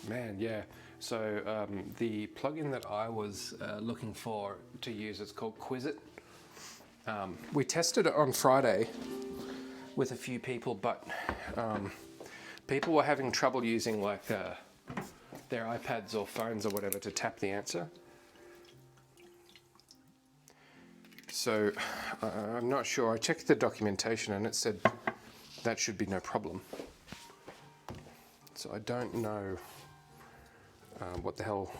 Man, yeah. So the plugin that I was looking for to use, it's called Quizit. We tested it on Friday with a few people, but people were having trouble using like their iPads or phones or whatever to tap the answer. So I'm not sure. I checked the documentation and it said that should be no problem. So I don't know what the hell,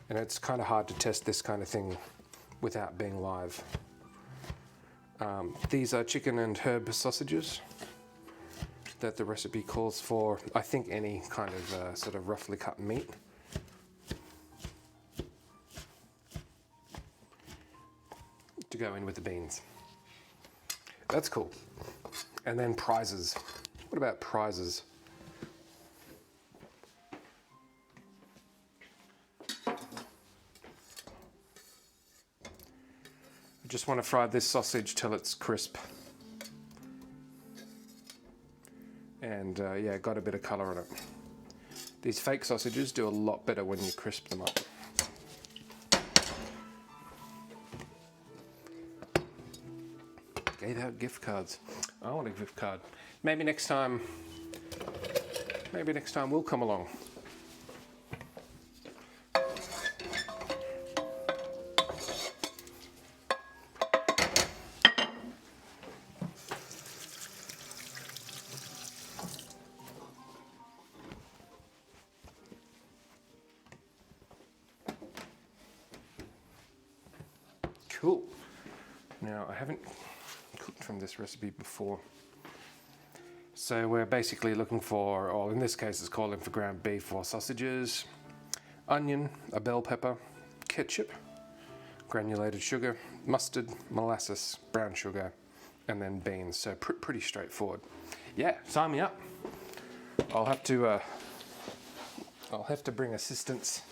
and it's kind of hard to test this kind of thing without being live. These are chicken and herb sausages that the recipe calls for. I think any kind of sort of roughly cut meat. To go in with the beans. That's cool. And then prizes. What about prizes? I just want to fry this sausage till it's crisp. And yeah, got a bit of colour on it. These fake sausages do a lot better when you crisp them up. Gave out gift cards. I want a gift card. Maybe next time we'll come along. Cool. Now, I haven't cooked from this recipe before. So we're basically looking for, or in this case it's calling for ground beef or sausages, onion, a bell pepper, ketchup, granulated sugar, mustard, molasses, brown sugar, and then beans. So pretty straightforward. Yeah, sign me up. I'll have to bring assistance.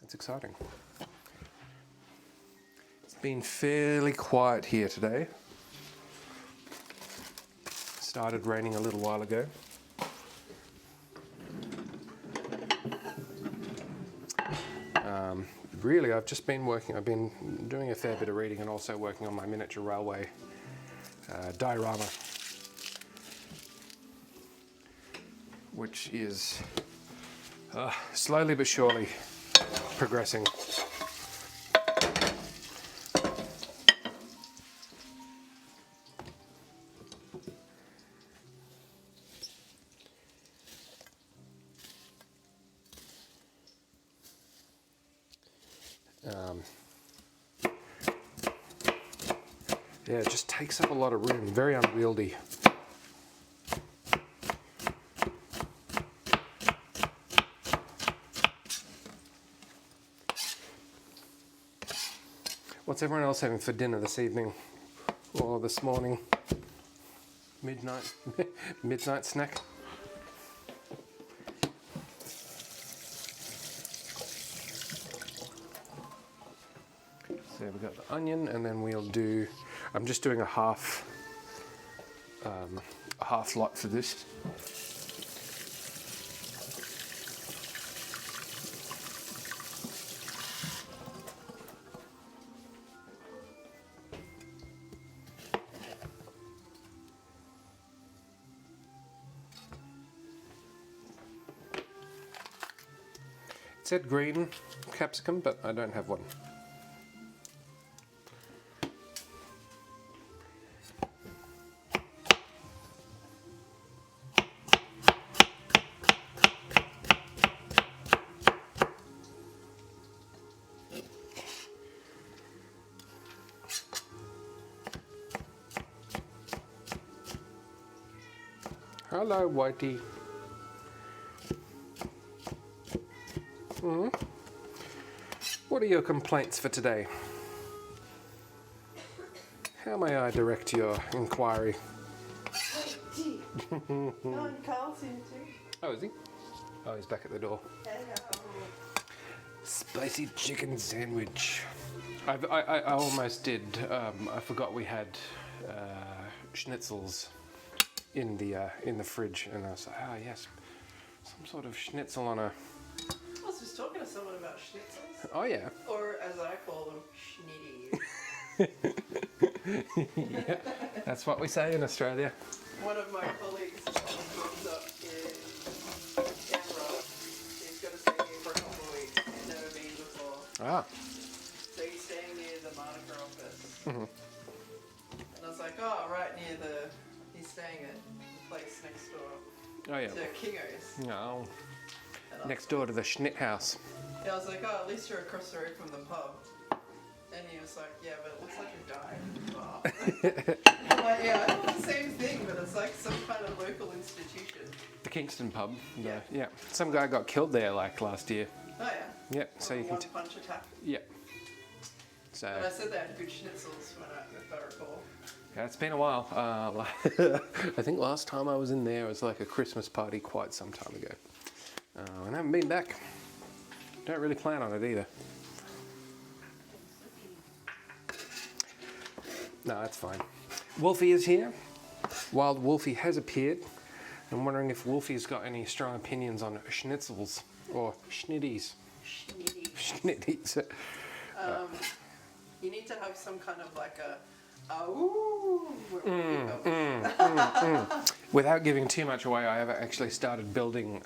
It's exciting. It's been fairly quiet here today. Started raining a little while ago. Really, I've been doing a fair bit of reading and also working on my miniature railway diorama, which is slowly but surely progressing. Yeah, it just takes up a lot of room, very unwieldy. What's everyone else having for dinner this evening or this morning? Midnight snack? So we've got the onion, and then we'll do, I'm just doing a half lot for this. It said green capsicum, but I don't have one. Hello, Whitey. What are your complaints for today? How may I direct your inquiry? Carl's in too. Oh, is he? Oh, he's back at the door. Hello. Spicy chicken sandwich. I almost did. I forgot we had schnitzels in the fridge, and I was like, oh yes, some sort of schnitzel on a. I was just talking to someone about schnitzels, Oh yeah. or as I call them, schnitties. Yeah, that's what we say in Australia. One of my colleagues lives up in Canberra. He's going to stay here for a couple of weeks. He's never been before. Ah. So he's staying near the Monica office. Mhm. And I was like, oh, right near the... He's staying at the place next door Oh yeah. to Kingo's. No. And I Next door to the Schnitt house. Yeah, I was like, oh, at least you're across the road from the pub. And he was like, yeah, but it looks like you're dying. I'm like, yeah, I thought the same thing, but it's like some kind of local institution. The Kingston pub. Yeah. Yeah. Some guy got killed there like last year. Oh, yeah. Yep. So you can. One punch attack. Yeah. So. But I said they had good schnitzels if I recall. Yeah, it's been a while. I think last time I was in there was like a Christmas party quite some time ago. And I haven't been back. Don't really plan on it either. No, that's fine. Wolfie is here. Wild Wolfie has appeared. I'm wondering if Wolfie's got any strong opinions on schnitzels or schnitties. Schnitty. Schnitties. You need to have some kind of like a... Ooh. Without giving too much away, I have actually started building.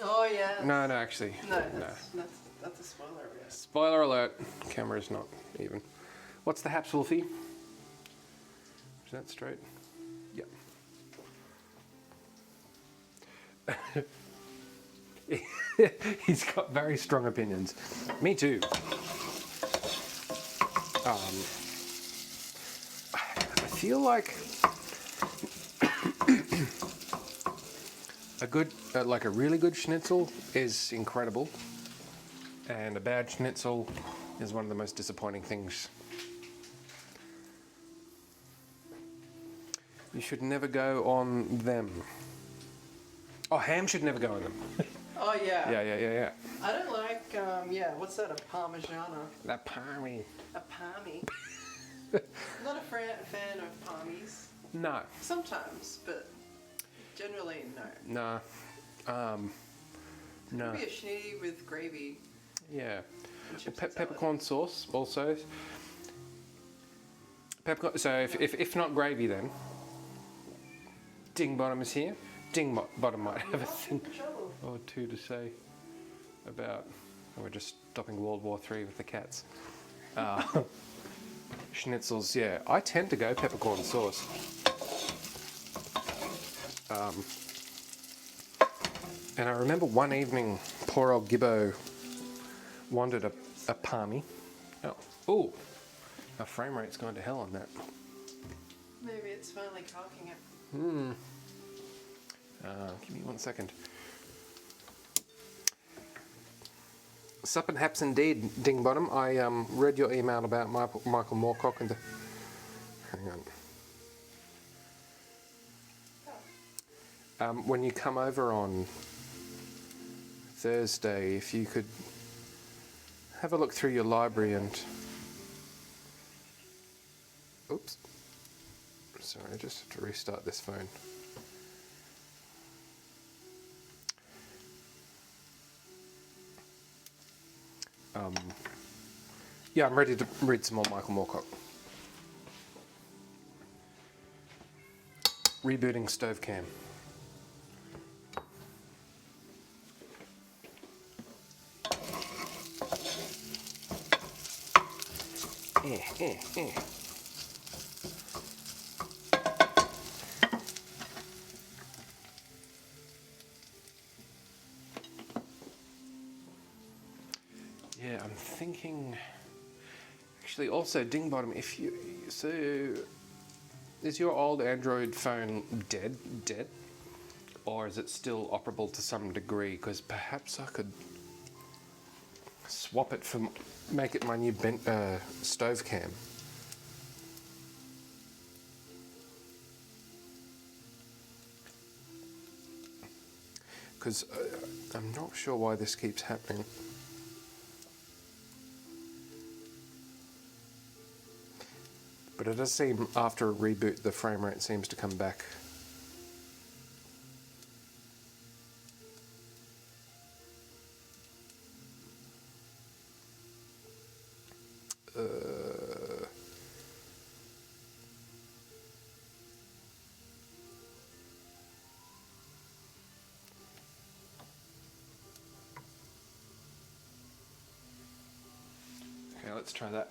Oh, yeah. No, actually. No, that's a spoiler, I guess. Spoiler alert. Camera's not even. What's the haps, Wolfie? Is that straight? Yep. He's got very strong opinions. Me too. I feel like a really good schnitzel is incredible, and a bad schnitzel is one of the most disappointing things. You should never go on them. Oh, ham should never go on them. Oh, yeah. Yeah. I don't like, what's that, a Parmigiana? That palmy. A palmy. Not a fan of palmies. No. Sometimes, but generally, no. No. No. Maybe a schnitty with gravy. Yeah. And chips and salad. Peppercorn sauce also. Peppercorn. So if not gravy, then Ding Bottom is here. Ding Bottom might have a thing or two to say about. We're just stopping World War III with the cats. Schnitzels, yeah. I tend to go peppercorn sauce. And I remember one evening, poor old Gibbo wanted a palmy. Oh, our frame rate's gone to hell on that. Maybe it's finally cocking it. Give me 1 second. Sup and haps indeed, Ding Bottom. I read your email about Michael Moorcock and hang on. When you come over on Thursday, if you could have a look through your library and... Oops. Sorry, I just have to restart this phone. Yeah, I'm ready to read some more Michael Moorcock. Rebooting Stove Cam. Yeah, I'm thinking. Actually, also Ding Bottom. If you is your old Android phone dead, or is it still operable to some degree? Because perhaps I could swap it for make it my new stove cam. Because I'm not sure why this keeps happening. But it does seem, after a reboot, the frame rate seems to come back. Okay, let's try that.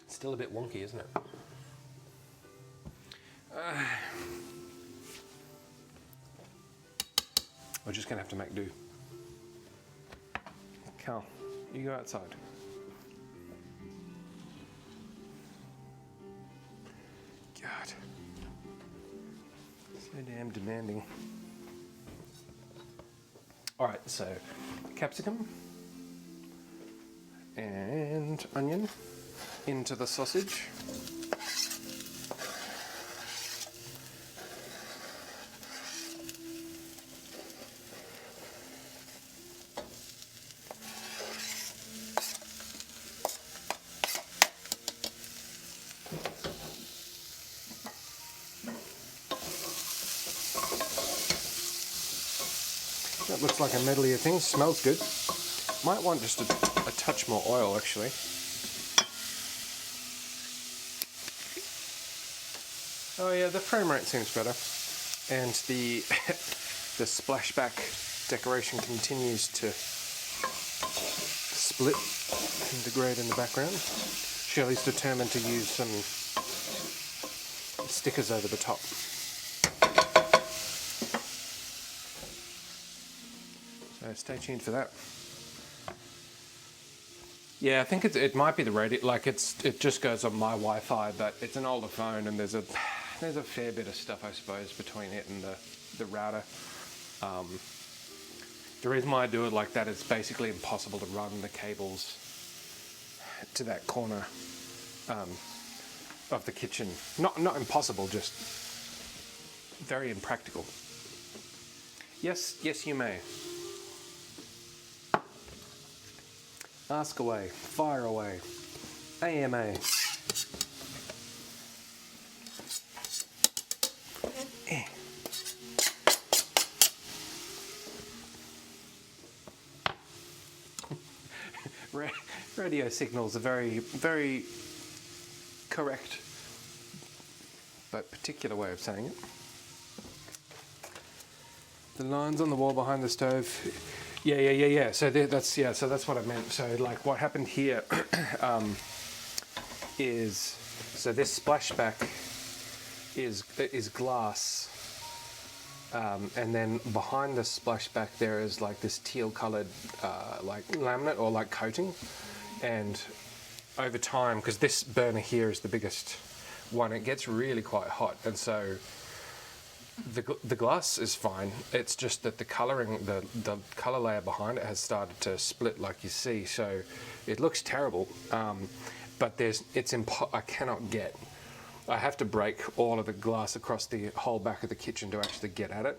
Still a bit wonky, isn't it? We're just gonna have to make do. Cal, you go outside. God. So damn demanding. Alright, so capsicum and onion into the sausage. That looks like a medley of things. Smells good. Might want just a touch more oil, actually. Oh yeah, the frame rate seems better, and the the splashback decoration continues to split and degrade in the background. Shirley's determined to use some stickers over the top. So stay tuned for that. Yeah, I think it might be the radio. Like it just goes on my Wi-Fi, but it's an older phone, and there's a fair bit of stuff, I suppose, between it and the router. The reason why I do it like that is basically impossible to run the cables to that corner of the kitchen. Not impossible, just very impractical. Yes, you may. Ask away, fire away, AMA. Radio signals are very, very correct, but particular way of saying it. The lines on the wall behind the stove. Yeah. So that's what I meant. So like what happened here is, so this splashback is glass, and then behind the splashback there is like this teal coloured like laminate or like coating, and over time, because this burner here is the biggest one, it gets really quite hot, and so the glass is fine. It's just that the colouring, the colour layer behind it has started to split, like you see. So it looks terrible. But I cannot get. I have to break all of the glass across the whole back of the kitchen to actually get at it.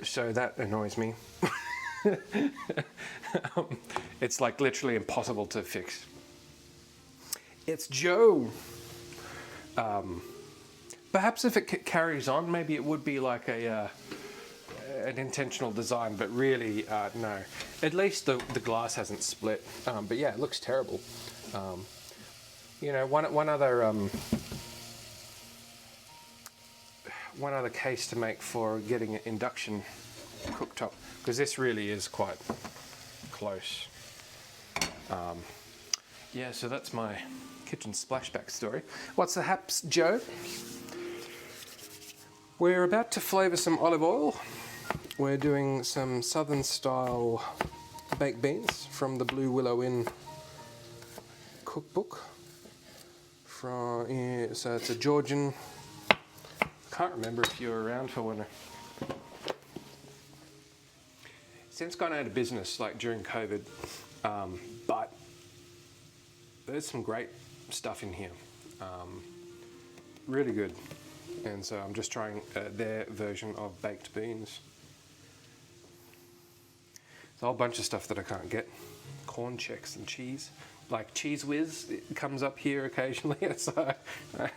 So that annoys me. It's like literally impossible to fix. It's Joe. Perhaps if it carries on, maybe it would be like an intentional design, but really, no. At least the glass hasn't split. But yeah, it looks terrible. One other case to make for getting an induction cooktop, because this really is quite close. Yeah, so that's my kitchen splashback story. What's the haps, Joe? We're about to flavour some olive oil. We're doing some southern style baked beans from the Blue Willow Inn cookbook. So it's a Georgian. Can't remember if you were around for one. Since gone out of business, like during COVID, but there's some great stuff in here. Really good. and so I'm just trying their version of baked beans. There's a whole bunch of stuff that I can't get. Corn checks and cheese. Like Cheese Whiz, it comes up here occasionally, so I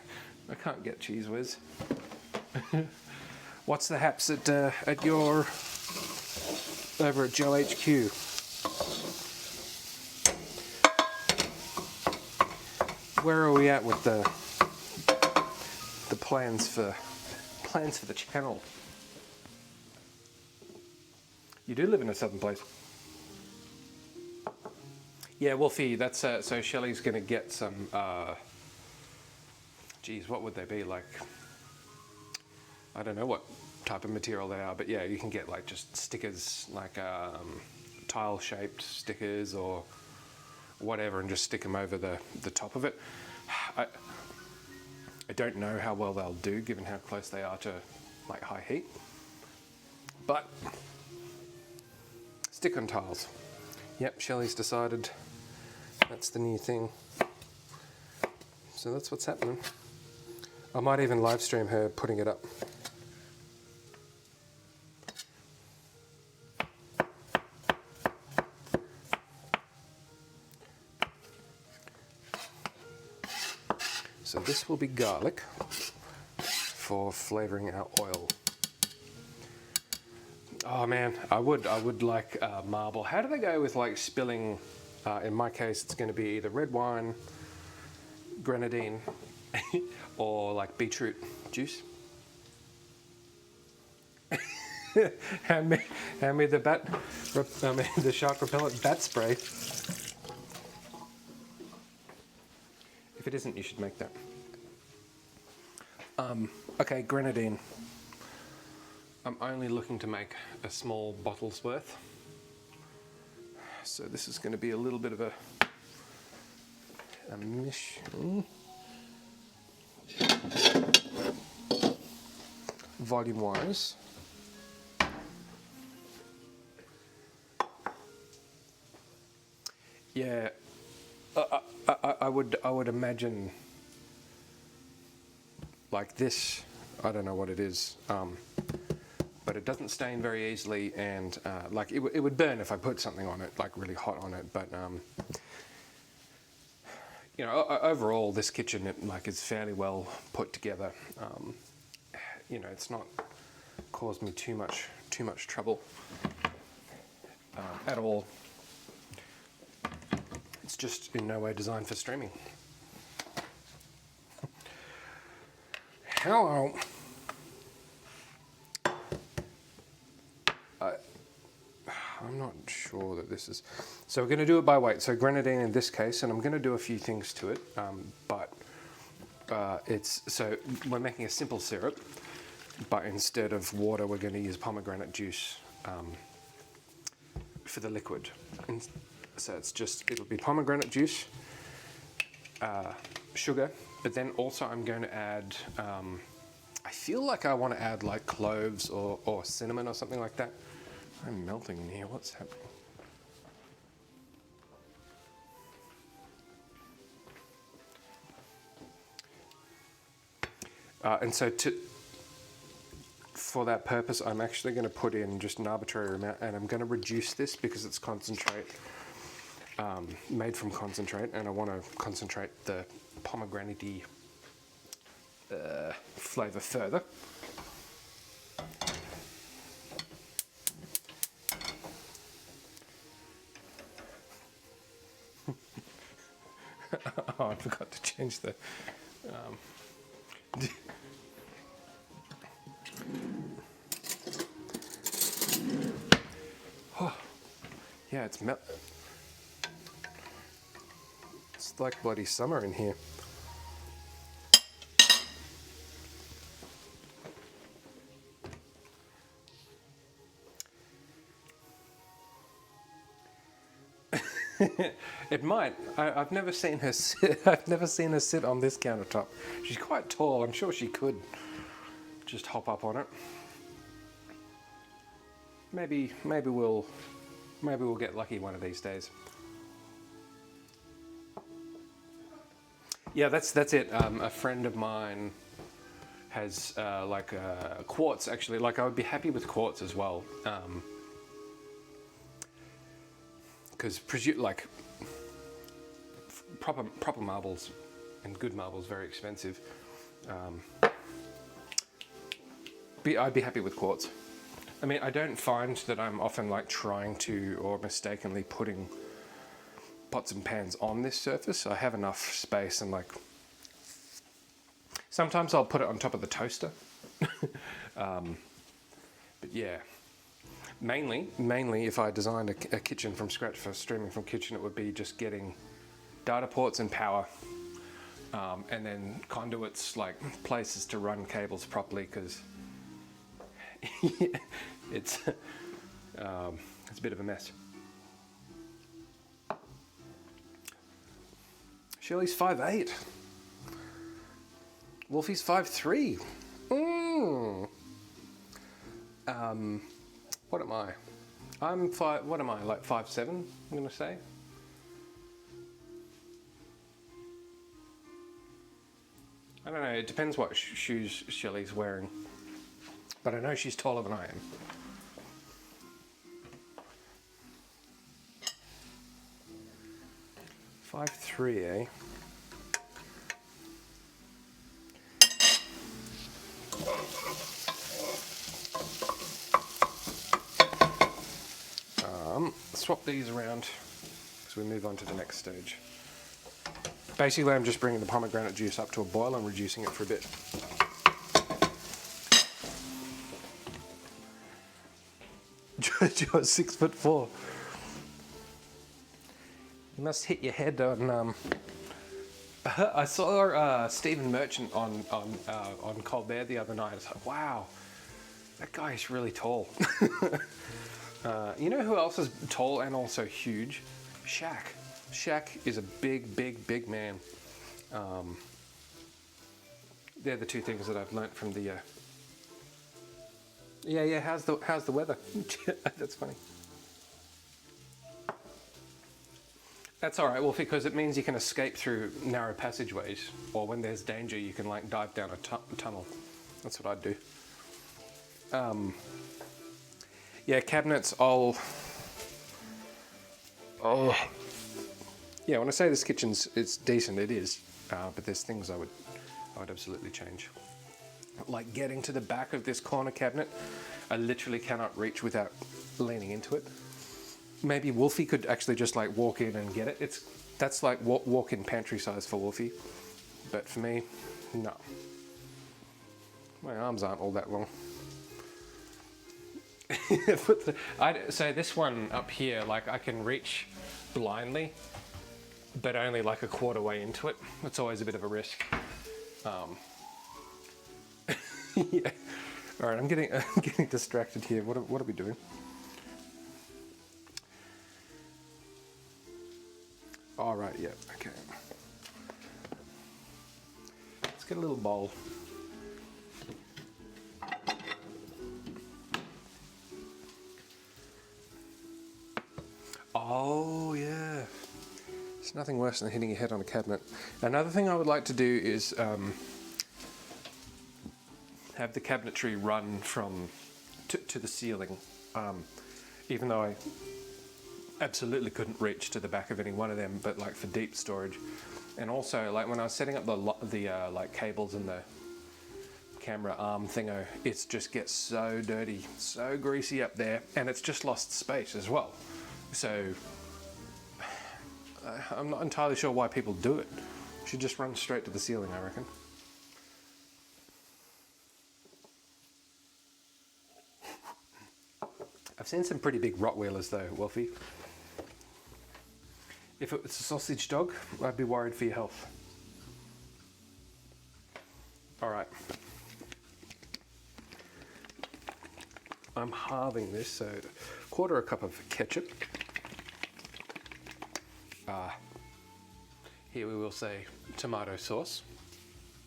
can't get Cheese Whiz. What's the haps at your over at Joe HQ? Where are we at with the plans for the channel? You do live in a southern place. Yeah, Wolfie, that's so Shelley's gonna get some geez, what would they be like? I don't know what type of material they are, but yeah, you can get like just stickers, like tile shaped stickers or whatever, and just stick them over the top of it. I don't know how well they'll do given how close they are to like high heat, but stick on tiles. Yep, Shelley's decided that's the new thing. So that's what's happening. I might even live stream her putting it up. So this will be garlic for flavoring our oil. Oh man, I would like marble. How do they go with like spilling? In my case, it's going to be either red wine, grenadine, or like beetroot juice. hand me the shark repellent bat spray. If it isn't, you should make that. Okay, grenadine. I'm only looking to make a small bottle's worth. So this is going to be a little bit of a mission. Volume wise. Yeah, I would imagine like this. I don't know what it is. But it doesn't stain very easily, and like it would burn if I put something on it, like really hot on it. But you know, overall, this kitchen is fairly well put together. You know, it's not caused me too much trouble at all. It's just in no way designed for streaming. Hello. I'm not sure that this is... So we're going to do it by weight. So grenadine in this case, and I'm going to do a few things to it, but so we're making a simple syrup, but instead of water, we're going to use pomegranate juice for the liquid. And so it'll be pomegranate juice, sugar, but then also I'm going to add, I feel like I want to add like cloves or cinnamon or something like that. I'm melting in here, what's happening? And so for that purpose, I'm actually going to put in just an arbitrary amount, and I'm going to reduce this because it's concentrate, made from concentrate, and I want to concentrate the pomegranate-y flavour further. Oh, I forgot to change the... Oh, yeah, it's like bloody summer in here. It might. I've never seen her sit. I've never seen her sit on this countertop. She's quite tall. I'm sure she could just hop up on it. Maybe we'll get lucky one of these days. Yeah, that's it. A friend of mine has like quartz actually. Like I would be happy with quartz as well, because like proper marbles and good marbles very expensive. I'd be happy with quartz. I mean, I don't find that I'm often like trying to or mistakenly putting pots and pans on this surface. I have enough space, and like sometimes I'll put it on top of the toaster. But yeah, mainly if I designed a kitchen from scratch for streaming from kitchen, it would be just getting data ports and power, and then conduits, like places to run cables properly, because it's a bit of a mess. Shirley's 5'8". Wolfie's 5'3". What am I? What am I, like 5'7", I'm gonna say? I don't know, it depends what shoes Shirley's wearing. But I know she's taller than I am. 5'3", eh? Swap these around as we move on to the next stage. Basically, I'm just bringing the pomegranate juice up to a boil and reducing it for a bit. You're 6'4". You must hit your head on. I saw Stephen Merchant on Colbert the other night. It's like, wow, that guy is really tall. You know who else is tall and also huge? Shaq. Shaq is a big man. They're the two things that I've learnt from the. Yeah. How's the weather? That's funny. That's all right, Wolfie, because it means you can escape through narrow passageways, or when there's danger, you can like dive down a tunnel. That's what I'd do. Yeah, cabinets. Yeah, when I say this it's decent, it is. But there's things I would absolutely change. Like getting to the back of this corner cabinet, I literally cannot reach without leaning into it. Maybe Wolfie could actually just like walk in and get it. That's like walk-in pantry size for Wolfie, but for me, no. My arms aren't all that long. So this one up here, like I can reach blindly, but only like a quarter way into it. It's always a bit of a risk. Yeah. All right, I'm getting distracted here. What are we doing? All right, yeah, okay. Let's get a little bowl. Oh, yeah. It's nothing worse than hitting your head on a cabinet. Another thing I would like to do is have the cabinetry run from to the ceiling, even though I absolutely couldn't reach to the back of any one of them, but like for deep storage. And also, like when I was setting up the like cables and the camera arm thingo, it just gets so dirty, so greasy up there, and it's just lost space as well. So I'm not entirely sure why people do it. Should just run straight to the ceiling, I reckon. I've seen some pretty big Rottweilers though, Wolfie. If it was a sausage dog, I'd be worried for your health. All right. I'm halving this, so quarter a cup of ketchup. Here we will say tomato sauce,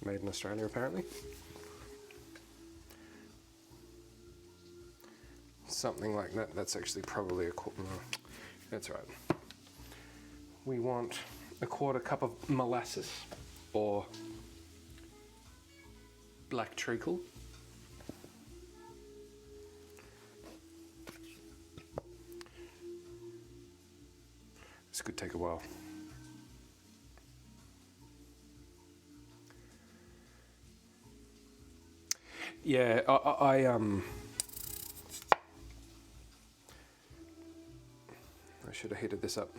made in Australia apparently. Something like that. That's actually probably a quarter. No, that's right. We want a quarter cup of molasses, or black treacle. This could take a while. Yeah, I should have heated this up.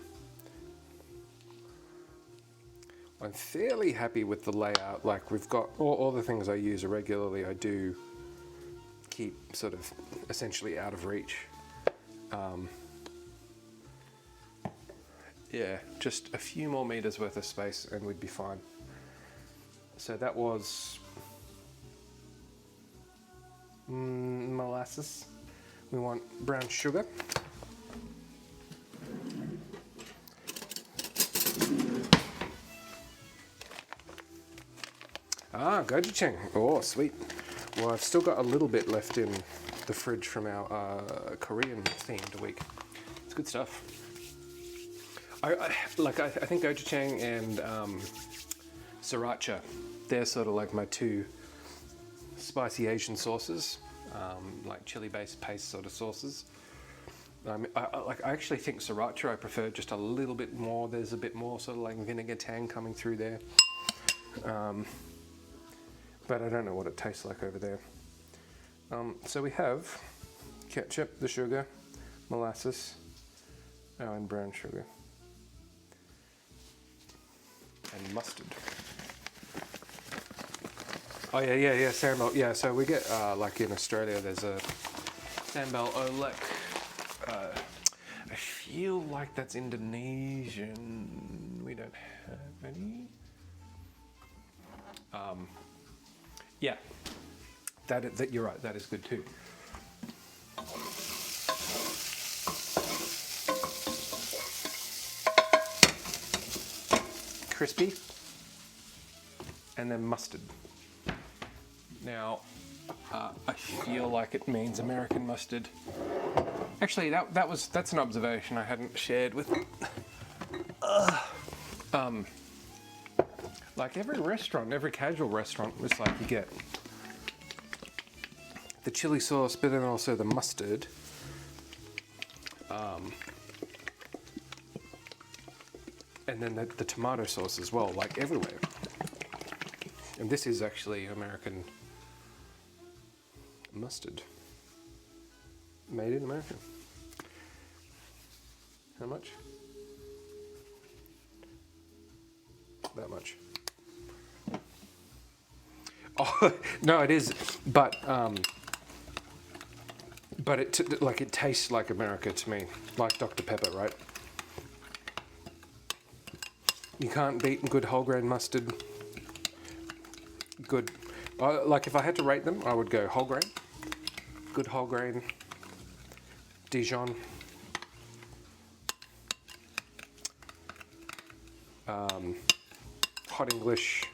I'm fairly happy with the layout. Like, we've got all the things I use regularly, I do keep sort of essentially out of reach. Yeah, just a few more meters worth of space and we'd be fine. So that was molasses. We want brown sugar. Gochujang. Oh, sweet. Well, I've still got a little bit left in the fridge from our Korean themed week. It's good stuff. I think gochujang and sriracha, they're sort of like my two spicy Asian sauces, like chili-based paste sort of sauces. I actually think sriracha I prefer just a little bit more. There's a bit more sort of like vinegar tang coming through there. But I don't know what it tastes like over there. So we have ketchup, the sugar, molasses, and brown sugar. And mustard. Oh yeah, sambal. Yeah, so we get, like in Australia, there's a sambal olek. I feel like that's Indonesian. We don't have any. Yeah, that you're right. That is good too. Crispy, and then mustard. Now, I feel like it means American mustard. Actually, that's an observation I hadn't shared with. Like every restaurant, every casual restaurant, it's like you get the chili sauce, but then also the mustard. And then the tomato sauce as well, like everywhere. And this is actually American mustard. Made in America. How much? That much. Oh, no, it is, but it tastes like America to me, like Dr. Pepper, right? You can't beat good whole grain mustard. Good, like if I had to rate them, I would go whole grain, good whole grain, Dijon, hot English,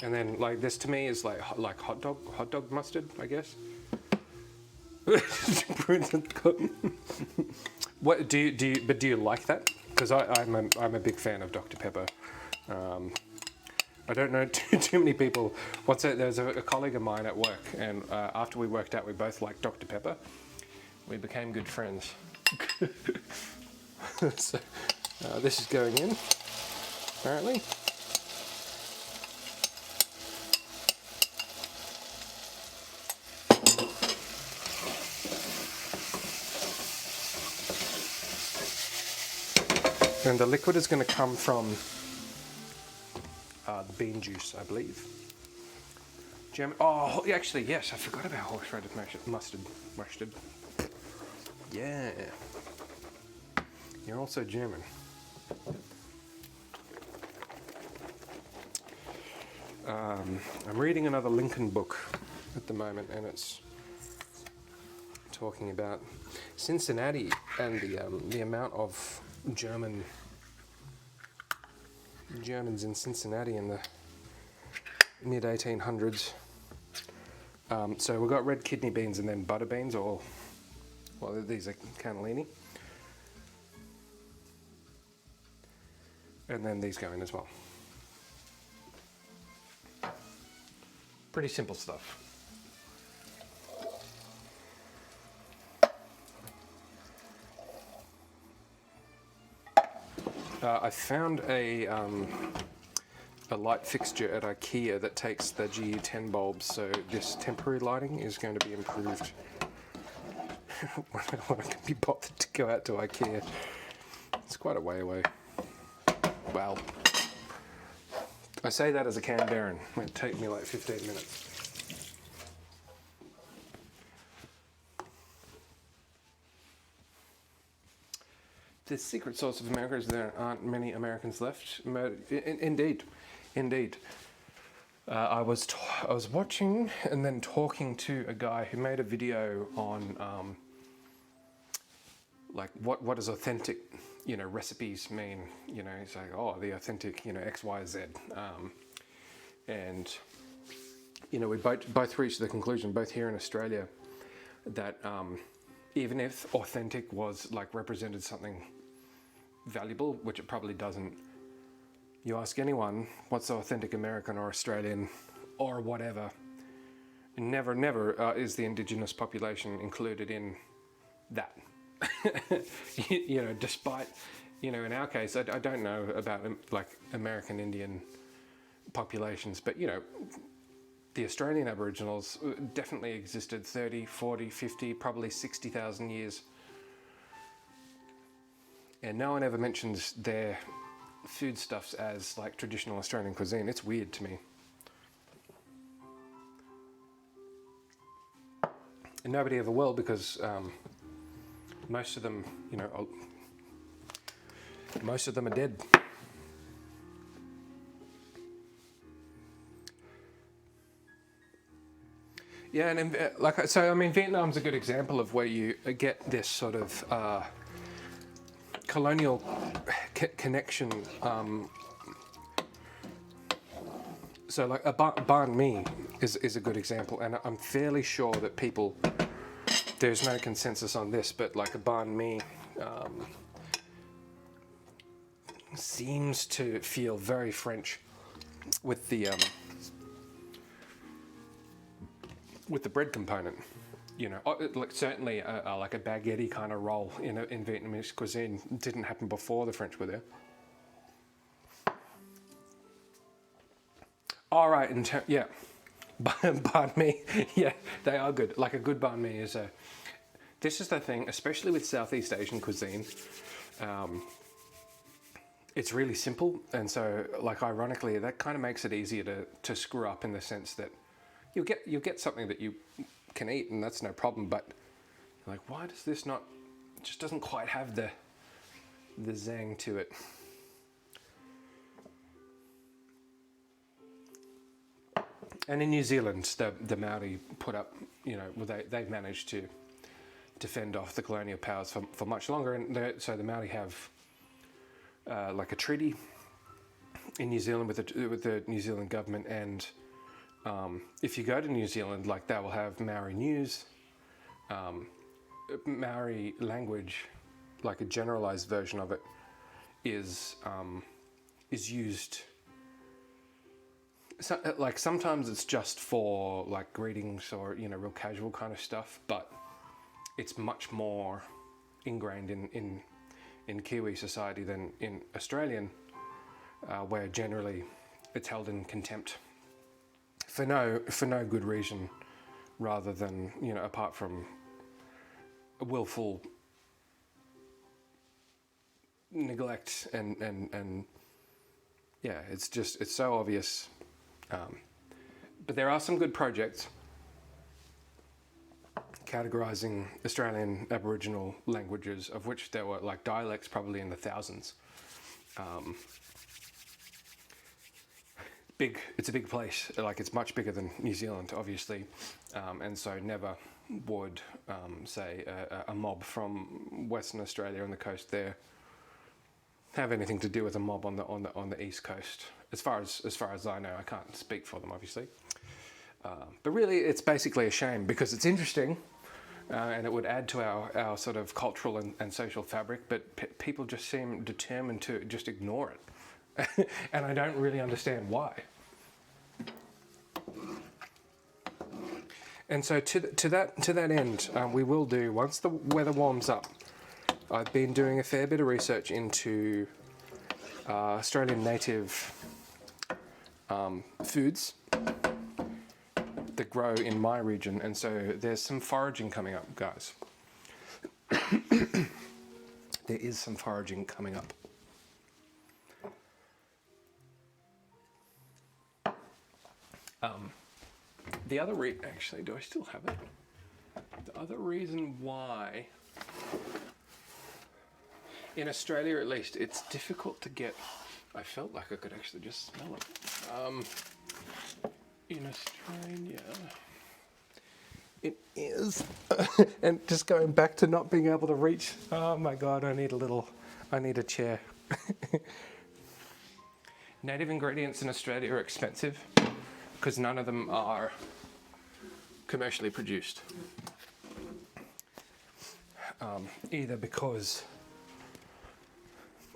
and then like this to me is like hot dog mustard, I guess. What do you like that? Because I'm a big fan of Dr. Pepper. I don't know too many people. There's a colleague of mine at work, and after we worked out, we both liked Dr. Pepper. We became good friends. So this is going in, apparently. And the liquid is going to come from the bean juice, I believe. Oh, actually, yes, I forgot about horseradish mustard. Yeah. You're also German. I'm reading another Lincoln book at the moment, and it's talking about Cincinnati and the amount of Germans in Cincinnati in the mid 1800s. So we've got red kidney beans and then butter beans, these are cannellini. And then these go in as well. Pretty simple stuff. I found a light fixture at IKEA that takes the GU10 bulbs, so this temporary lighting is going to be improved when I can be bothered to go out to IKEA. It's quite a way away. Well, I say that as a Canberran. It'd take me like 15 minutes. The secret sauce of America is there aren't many Americans left. Indeed. I was watching and then talking to a guy who made a video on like what does authentic, recipes mean. He's like, oh, the authentic, X, Y, Z, and we both reached the conclusion, both here in Australia, that even if authentic was like represented something valuable, which it probably doesn't, you ask anyone what's authentic American or Australian or whatever, never is the indigenous population included in that. Despite, in our case, I don't know about like American Indian populations, but the Australian Aboriginals definitely existed 30, 40, 50, probably 60,000 years. And no one ever mentions their foodstuffs as like traditional Australian cuisine. It's weird to me. And nobody ever will, because most of them, most of them are dead. Yeah, and Vietnam's a good example of where you get this sort of colonial connection. So like a banh mi is a good example, and I'm fairly sure that there's no consensus on this, but like a banh mi seems to feel very French with the bread component. Like certainly like a baguette kind of roll in Vietnamese cuisine didn't happen before the French were there. All right, yeah, banh mi, yeah, they are good. Like a good banh mi is this is the thing, especially with Southeast Asian cuisine. It's really simple, and so like ironically, that kind of makes it easier to screw up, in the sense that you'll get something that you can eat, and that's no problem. But you're like, why does this not? It just doesn't quite have the zang to it. And in New Zealand, the Maori put up, they've managed to fend off the colonial powers for much longer, and so the Maori have like a treaty in New Zealand with the New Zealand government, and if you go to New Zealand, like they will have Maori news, Maori language, like a generalized version of it, is used. So, like sometimes it's just for like greetings or real casual kind of stuff, but it's much more ingrained in Kiwi society than in Australian, where generally it's held in contempt for no good reason, rather than apart from a willful neglect and yeah, it's so obvious. But there are some good projects categorizing Australian Aboriginal languages, of which there were like dialects probably in the thousands. It's a big place, like it's much bigger than New Zealand, obviously, and so never would say a mob from Western Australia on the coast there have anything to do with a mob on the East Coast. As far as I know, I can't speak for them, obviously. But really, it's basically a shame, because it's interesting, and it would add to our sort of cultural and social fabric, but people just seem determined to just ignore it. And I don't really understand why. And so to that end, we will do, once the weather warms up, I've been doing a fair bit of research into Australian native foods that grow in my region, and so there's some foraging coming up, guys. There is some foraging coming up. The other actually, do I still have it? The other reason why, in Australia at least, it's difficult to get. I felt like I could actually just smell it. In Australia, it is, and just going back to not being able to reach. Oh my God, I need a chair. Native ingredients in Australia are expensive because none of them are commercially produced. Either because,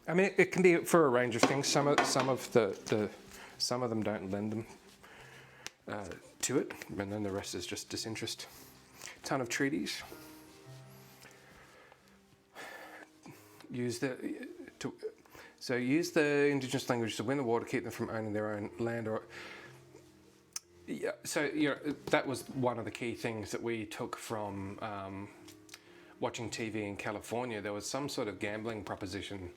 I mean, it can be for a range of things. Some of them don't lend them to it, and then the rest is just disinterest. Ton of treaties. Use the indigenous language to win the war to keep them from owning their own land, or yeah. So that was one of the key things that we took from watching TV in California. There was some sort of gambling proposition,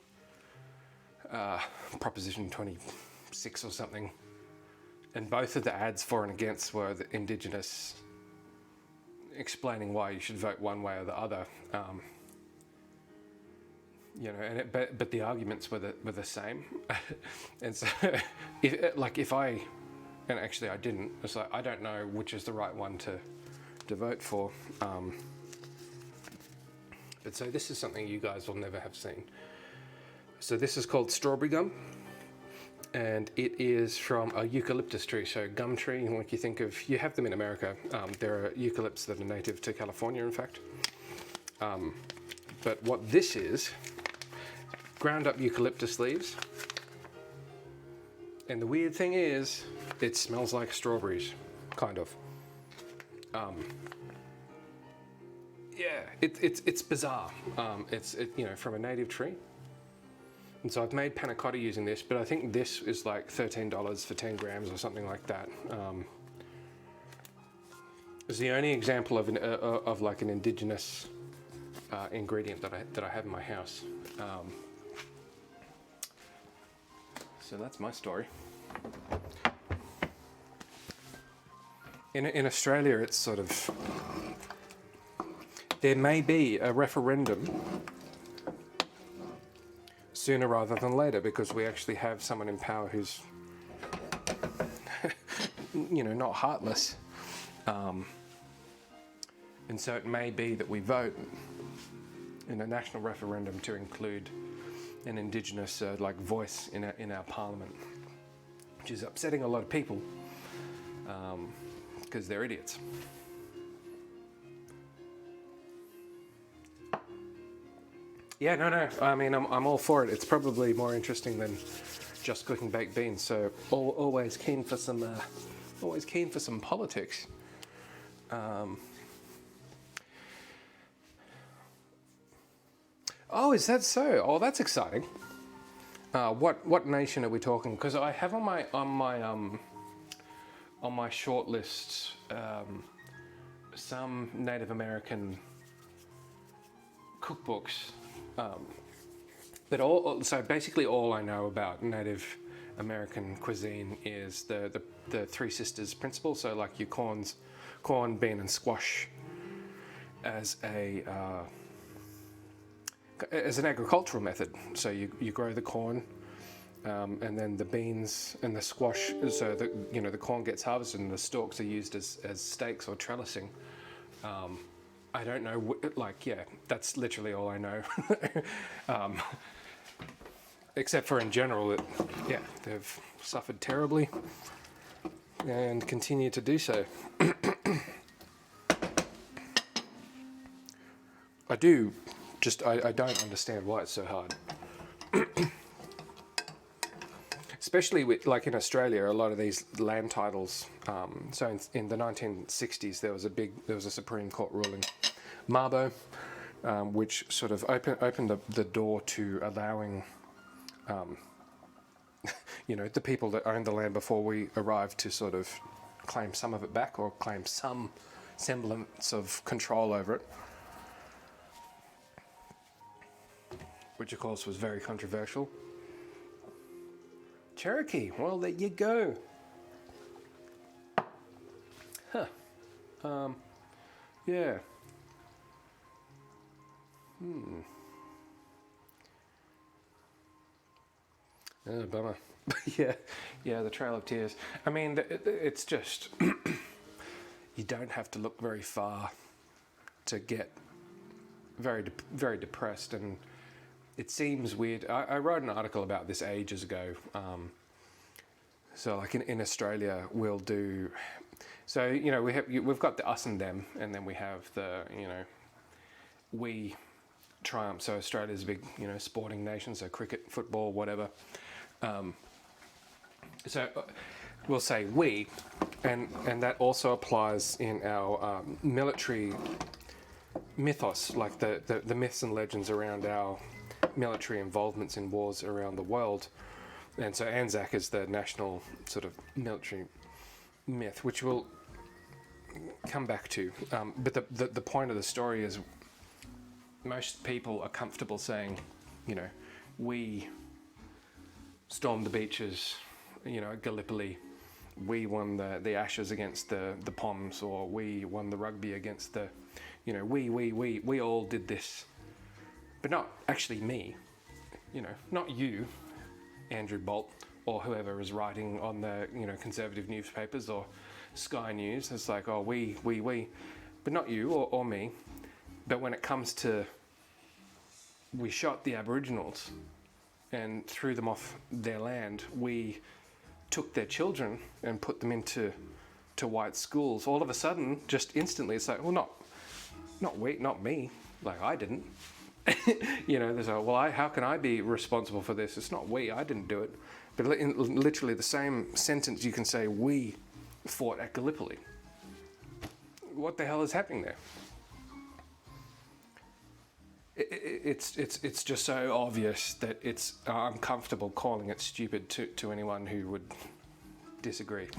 Proposition 26 or something. And both of the ads for and against were the indigenous, explaining why you should vote one way or the other. But the arguments were the same. And so, if I, and actually I didn't. It's like I don't know which is the right one to vote for. But so this is something you guys will never have seen. So this is called strawberry gum. And it is from a eucalyptus tree, so gum tree, like you think of, you have them in America. There are eucalypts that are native to California, in fact. But what this is, ground up eucalyptus leaves. And the weird thing is, it smells like strawberries, kind of. Yeah, it's bizarre. It's from a native tree. And so I've made panna cotta using this, but I think this is like $13 for 10 grams or something like that. It's the only example of like an indigenous ingredient that I have in my house. So that's my story. In Australia, it's sort of, there may be a referendum sooner rather than later, because we actually have someone in power who's, not heartless. And so it may be that we vote in a national referendum to include an indigenous voice in our parliament, which is upsetting a lot of people because they're idiots. Yeah, no. I mean, I'm all for it. It's probably more interesting than just cooking baked beans. So always keen for some politics. Oh, is that so? Oh, that's exciting. What nation are we talking? Because I have on my short list some Native American cookbooks. But so basically all I know about Native American cuisine is the Three Sisters principle. So like your corn, bean, and squash as an agricultural method. So you grow the corn, and then the beans and the squash. So the corn gets harvested and the stalks are used as stakes or trellising. I don't know, that's literally all I know. Except for in general, they've suffered terribly and continue to do so. I don't understand why it's so hard. especially with, like in Australia, a lot of these land titles. So in the 1960s, there was a Supreme Court ruling, Mabo, which sort of opened the door to allowing, the people that owned the land before we arrived to sort of claim some of it back or claim some semblance of control over it, which of course was very controversial. Cherokee, well, there you go. Huh. Yeah. Oh, bummer. yeah, the Trail of Tears. I mean, it's just, you don't have to look very far to get very, very depressed, and it seems weird. I wrote an article about this ages ago. So like in Australia, we'll do, so, we've got the us and them, and then we have the, we triumph. So Australia's a big, sporting nation, so cricket, football, whatever. So we'll say we, and that also applies in our military mythos, like the myths and legends around our military involvements in wars around the world. And so Anzac is the national sort of military myth, which we'll come back to. But the point of the story is most people are comfortable saying, we stormed the beaches, at Gallipoli, we won the Ashes against the Poms, or we won the rugby against the, we all did this. But not actually me, not you, Andrew Bolt, or whoever is writing on the, conservative newspapers or Sky News. It's like, oh, we, but not you or me. But when it comes to, we shot the Aboriginals and threw them off their land, we took their children and put them into white schools, all of a sudden, just instantly, it's like, well, not me, like I didn't. There's a, well, how can I be responsible for this? It's not we, I didn't do it. But in literally the same sentence, you can say, we fought at Gallipoli. What the hell is happening there? It's just so obvious that I'm comfortable calling it stupid to anyone who would disagree.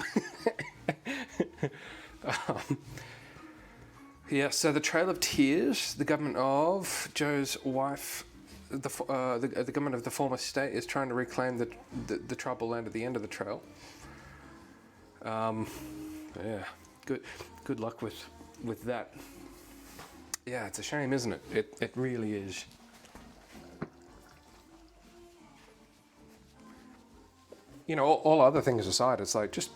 So the Trail of Tears, the government of Joe's wife, the government of the former state is trying to reclaim the tribal land at the end of the trail. Good luck with that. Yeah, it's a shame, isn't it? It really is. All other things aside, it's like just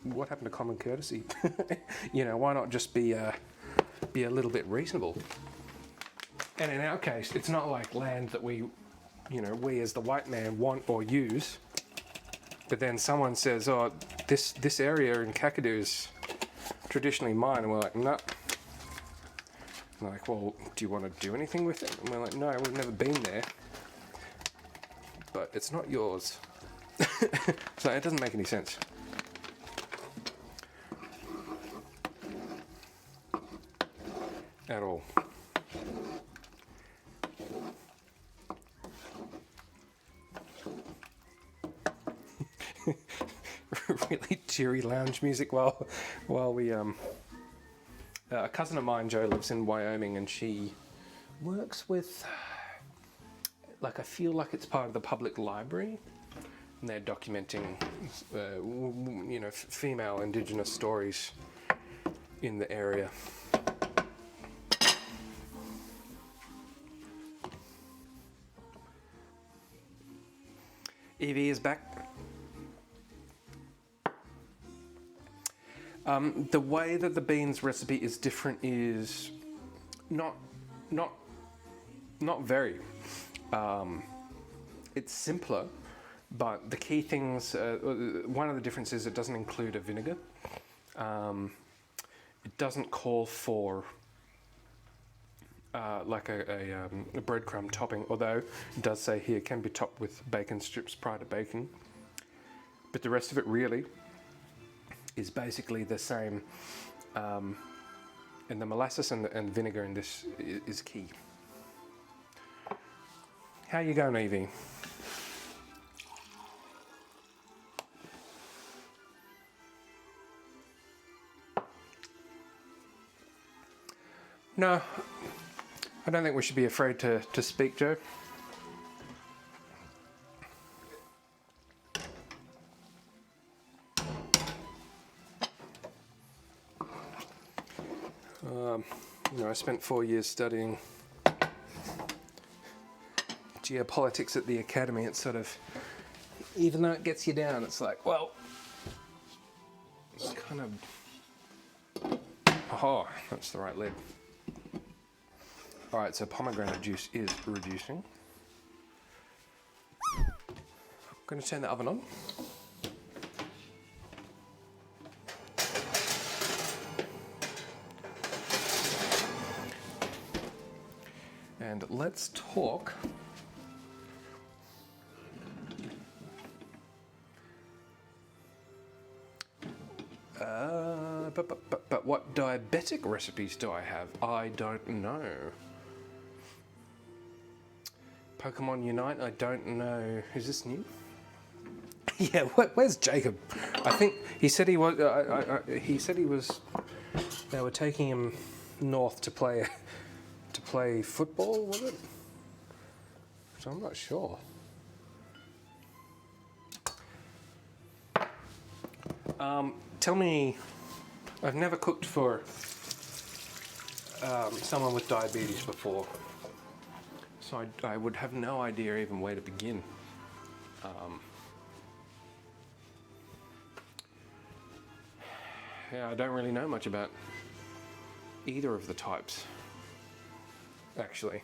what happened to common courtesy? Why not just be a little bit reasonable? And in our case, it's not like land that we as the white man want or use, but then someone says, oh, this area in Kakadu is traditionally mine, and we're like, no. And they're like, well, do you want to do anything with it? And we're like, no, we've never been there, but it's not yours. So it doesn't make any sense. At all. Really cheery lounge music while we a cousin of mine, Jo, lives in Wyoming, and she works with, I feel like it's part of the public library, and they're documenting, female Indigenous stories in the area. Evie is back. The way that the beans recipe is different is not very. It's simpler, but the key things. One of the differences, it doesn't include a vinegar. It doesn't call for a breadcrumb topping, although it does say here can be topped with bacon strips prior to baking. but the rest of it really is basically the same. And the molasses and the vinegar in this is key. How you going, Evie? No, I don't think we should be afraid to speak, Joe. I spent 4 years studying geopolitics at the academy. It's sort of, even though it gets you down, it's like, well, it's kind of, oh, that's the right lid. All right, so pomegranate juice is reducing. I'm going to turn the oven on. And let's talk but what diabetic recipes do I have? I don't know. Pokemon Unite, I don't know. Is this new? Yeah, where's Jacob? I think he said he was. He said he was. They were taking him north to play football, was it? So I'm not sure. Tell me, I've never cooked for someone with diabetes before, so I would have no idea even where to begin. Yeah, I don't really know much about either of the types, actually,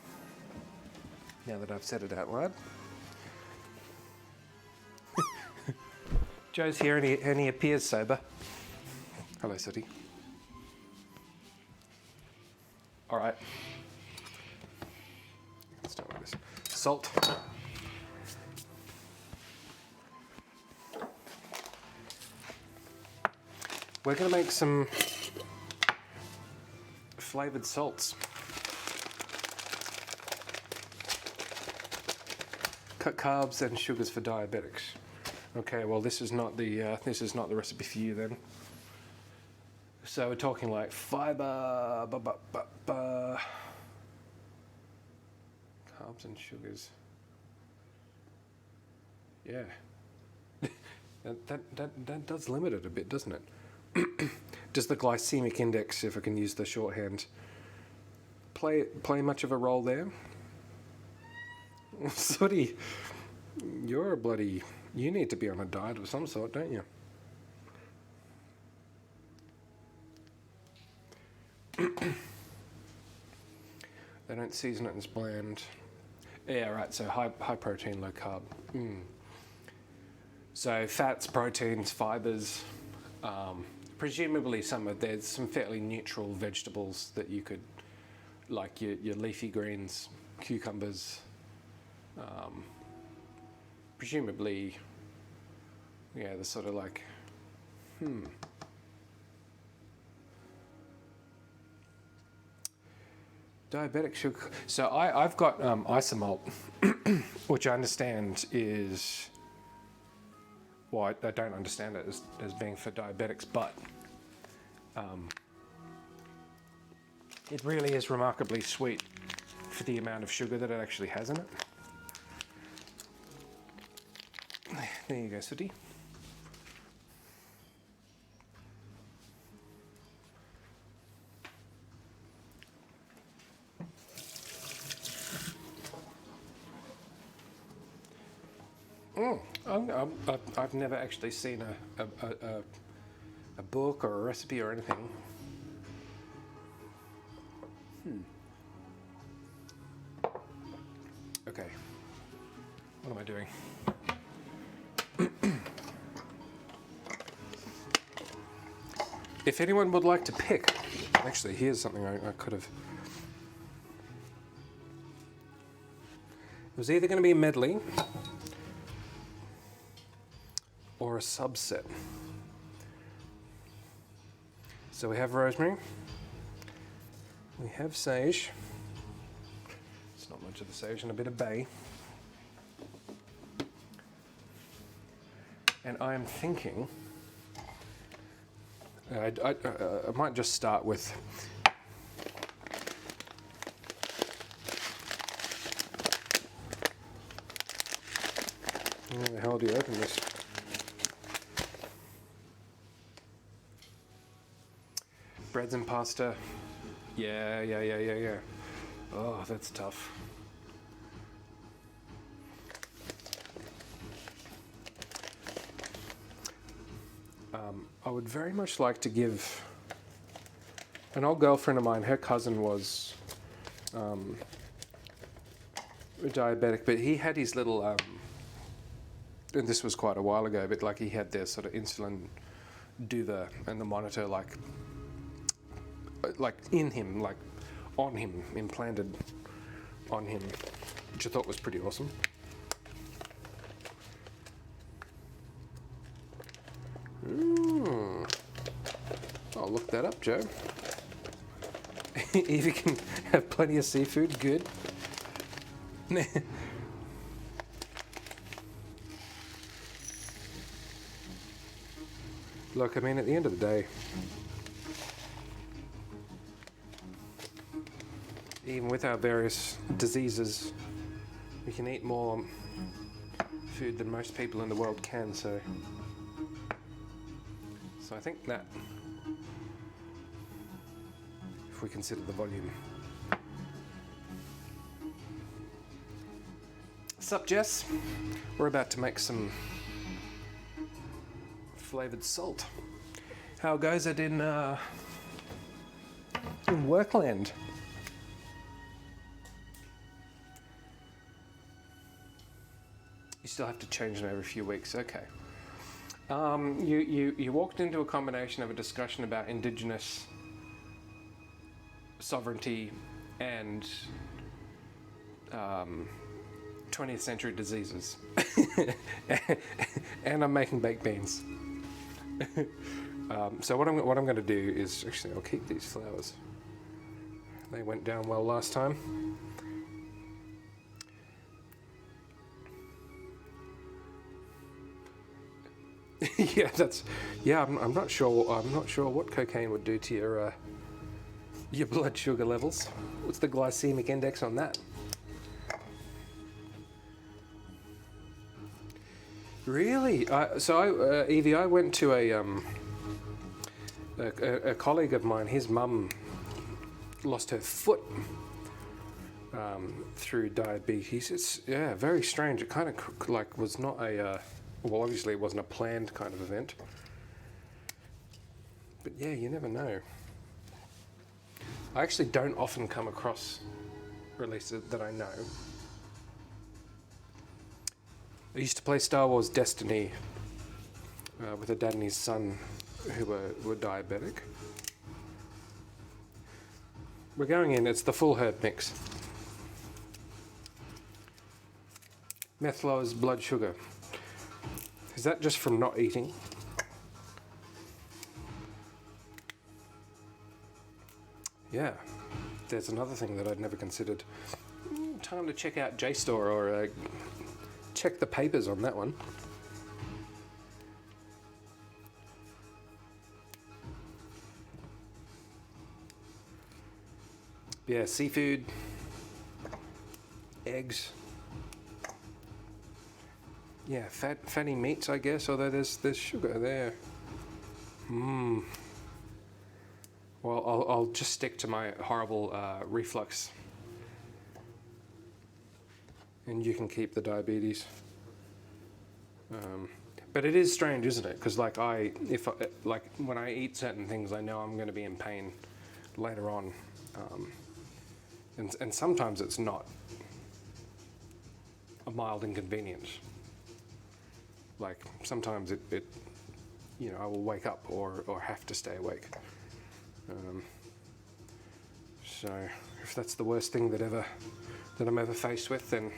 now that I've said it out loud. Joe's here and he appears sober. Hello, City. All right. Let's start with this. Salt. We're going to make some flavoured salts. Cut carbs and sugars for diabetics. Okay, well this is not the recipe for you then. So we're talking like fiber, carbs and sugars. Yeah, that does limit it a bit, doesn't it? Does the glycemic index, if I can use the shorthand, play much of a role there? Sooty, you're a bloody. You need to be on a diet of some sort, don't you? They don't season it as bland. Yeah, right. So high protein, low carb. So fats, proteins, fibers. Presumably there's some fairly neutral vegetables that you could, like your leafy greens, cucumbers. Presumably, yeah, the sort of like, diabetic sugar. So I've got isomalt, which I understand is, well, I don't understand it as being for diabetics, but it really is remarkably sweet for the amount of sugar that it actually has in it. There you go, Sooty. I've never actually seen a book or a recipe or anything. Okay, what am I doing? If anyone would like to pick, actually, here's something I could have. It was either going to be a medley or a subset. So we have rosemary, we have sage, it's not much of the sage, and a bit of bay. And I am thinking, I might just start with how the hell do you open this? Breads and pasta. Yeah. Oh, that's tough. I would very much like to give an old girlfriend of mine, her cousin was diabetic, but he had his little, and this was quite a while ago, but like he had their sort of insulin and the monitor like in him, like on him, implanted on him, which I thought was pretty awesome. I'll look that up, Joe. If you can have plenty of seafood, good. Look, I mean, at the end of the day, even with our various diseases, we can eat more food than most people in the world can, so I think that, if we consider the volume. Sup, Jess? We're about to make some flavoured salt. How goes it in Workland? You still have to change them every few weeks, okay. You walked into a combination of a discussion about Indigenous sovereignty and 20th century diseases. And I'm making baked beans. So what I'm going to do is, actually I'll keep these flowers. They went down well last time. I'm not sure what cocaine would do to your blood sugar levels. What's the glycemic index on that? Really? Evie, I went to a colleague of mine. His mum lost her foot through diabetes. It's very strange. It kind of like was not well, obviously it wasn't a planned kind of event. But yeah, you never know. I actually don't often come across releases that I know. I used to play Star Wars Destiny with a dad and his son who were diabetic. We're going in, it's the full herb mix. Meth lowers blood sugar. Is that just from not eating? Yeah, there's another thing that I'd never considered. Time to check out JSTOR or check the papers on that one. Yeah, seafood, eggs. Yeah, fatty meats, I guess, although there's sugar there. Well, I'll just stick to my horrible reflux. And you can keep the diabetes. But it is strange, isn't it? Because when I eat certain things, I know I'm going to be in pain later on. And sometimes it's not a mild inconvenience. Like sometimes it I will wake up or have to stay awake. So if that's the worst thing that I'm ever faced with, then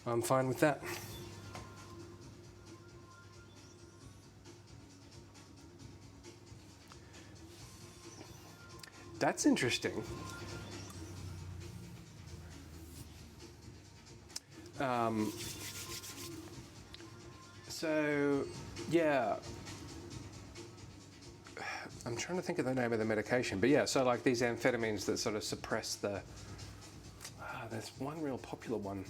I'm fine with that. That's interesting. So, yeah. I'm trying to think of the name of the medication, but yeah, so like these amphetamines that sort of suppress the. There's one real popular one.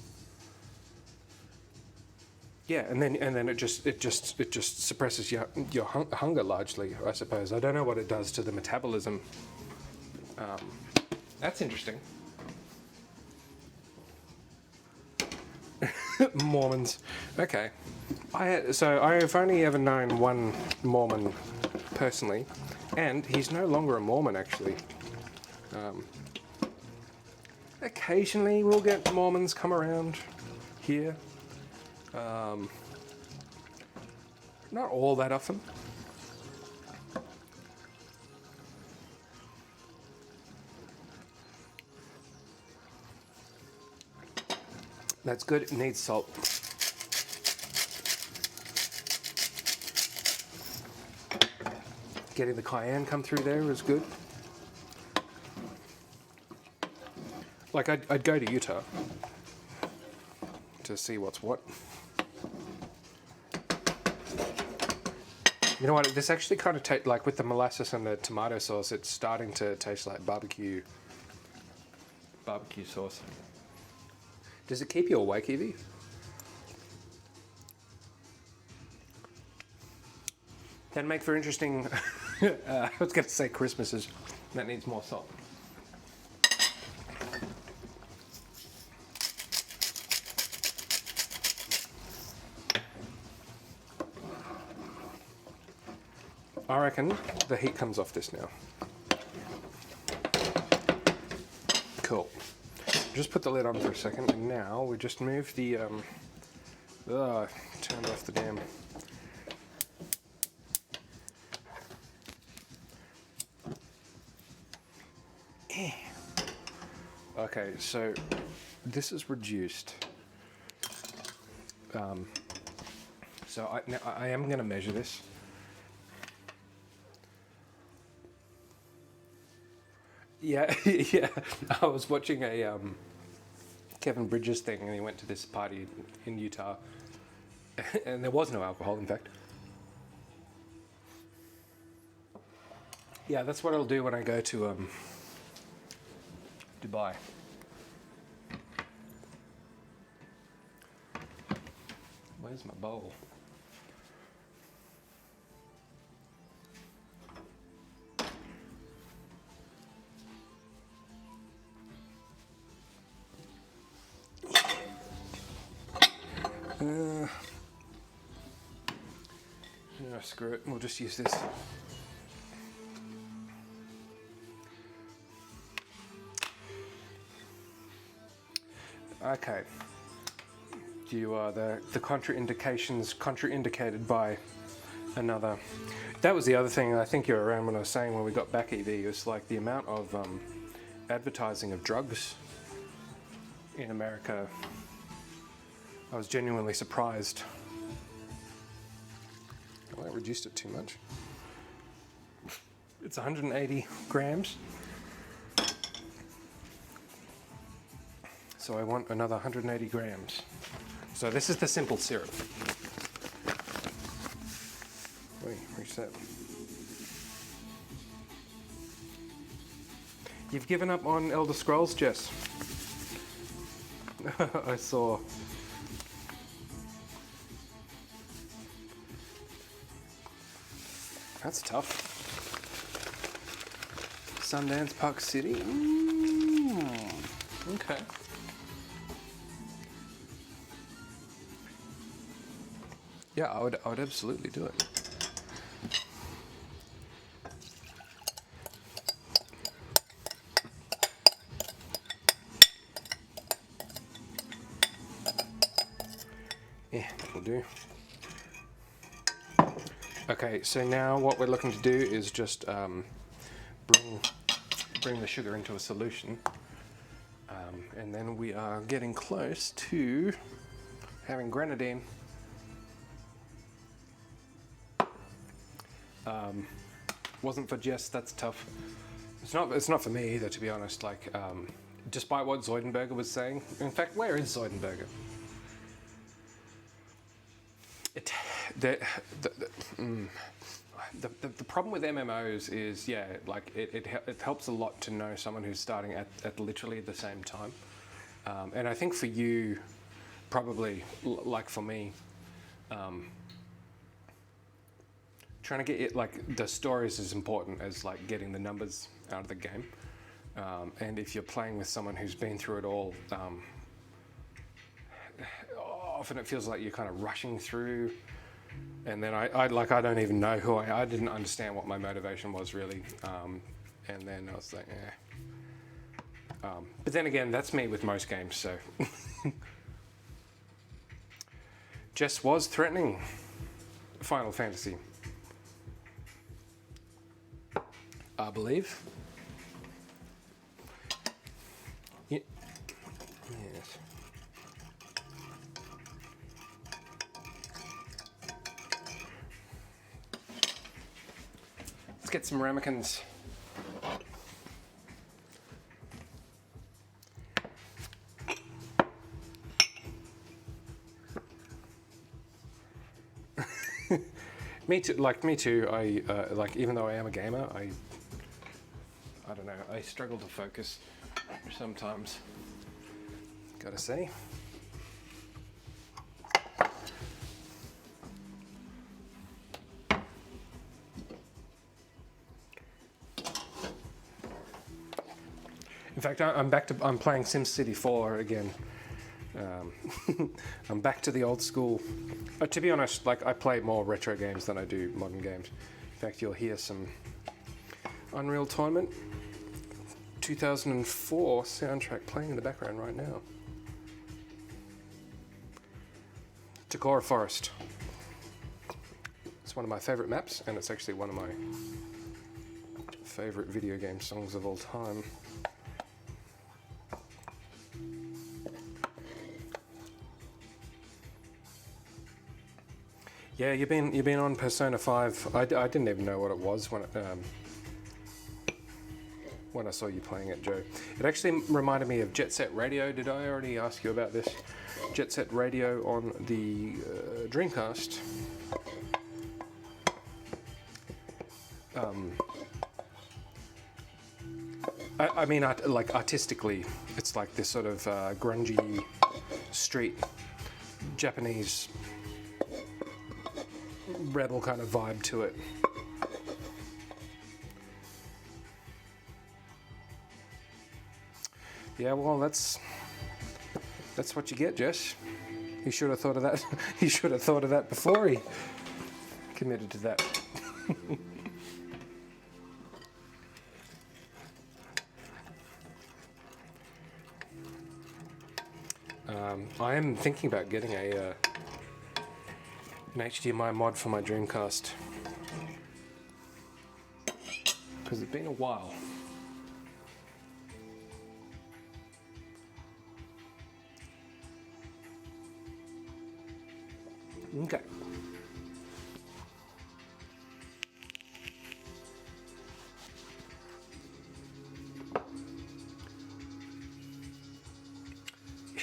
Yeah, and then it just suppresses your hunger largely, I suppose. I don't know what it does to the metabolism. That's interesting. Mormons. Okay. I've only ever known one Mormon personally, and he's no longer a Mormon actually. Occasionally we'll get Mormons come around here. Not all that often. That's good. It needs salt. Getting the cayenne come through there is good. Like I'd go to Utah to see what's what. You know what? This actually kind of tastes like with the molasses and the tomato sauce. It's starting to taste like barbecue sauce. Does it keep you awake, Evie? That'd make for interesting. I was going to say Christmases. That needs more salt. I reckon the heat comes off this now. Cool. Just put the lid on for a second, and now we just move the turn off the damn. Okay, so this is reduced. So now I am going to measure this. Yeah, yeah. I was watching a Kevin Bridges thing, and he went to this party in Utah, and there was no alcohol, in fact. Yeah, that's what I'll do when I go to Dubai. Where's my bowl? No, screw it. We'll just use this. Okay. You are the contraindications contraindicated by another. That was the other thing. I think you were around when I was saying when we got back, EV. It was like the amount of advertising of drugs in America. I was genuinely surprised. Well, I reduced it too much. It's 180 grams. So I want another 180 grams. So this is the simple syrup. Wait, reset. You've given up on Elder Scrolls, Jess. I saw. That's tough. Sundance Park City. Okay. Yeah, I would absolutely do it. Yeah, that'll do. Okay, so now what we're looking to do is just bring the sugar into a solution, and then we are getting close to having grenadine. Wasn't for Jess, that's tough. It's not for me either, to be honest. Like, despite what Zoidenberger was saying. In fact, where is Zoidenberger? The problem with MMOs is, yeah, like it helps a lot to know someone who's starting at literally the same time. And I think for you, probably, like for me, trying to get it, like, the story is as important as like getting the numbers out of the game. And if you're playing with someone who's been through it all, often it feels like you're kind of rushing through. And then I don't even know who I didn't understand what my motivation was really. And then I was like, eh. But then again, that's me with most games, so. Jess was threatening Final Fantasy, I believe. Yeah. Yes. Let's get some ramekins. Me too. Like me too. I like, even though I am a gamer, I don't know. I struggle to focus sometimes. Gotta say. In fact, I'm playing SimCity 4 again. I'm back to the old school. To be honest, like, I play more retro games than I do modern games. In fact, you'll hear some Unreal Tournament 2004 soundtrack playing in the background right now. Takora Forest. It's one of my favorite maps, and it's actually one of my favorite video game songs of all time. Yeah, you've been on Persona 5. I didn't even know what it was when I saw you playing it, Joe. It actually reminded me of Jet Set Radio. Did I already ask you about this? Jet Set Radio on the Dreamcast. I mean, like, artistically, it's like this sort of grungy street Japanese rebel kind of vibe to it. Yeah, well, that's what you get, Jess. He should have thought of that. He should have thought of that before he committed to that. I am thinking about getting an HDMI mod for my Dreamcast, because it's been a while. Okay.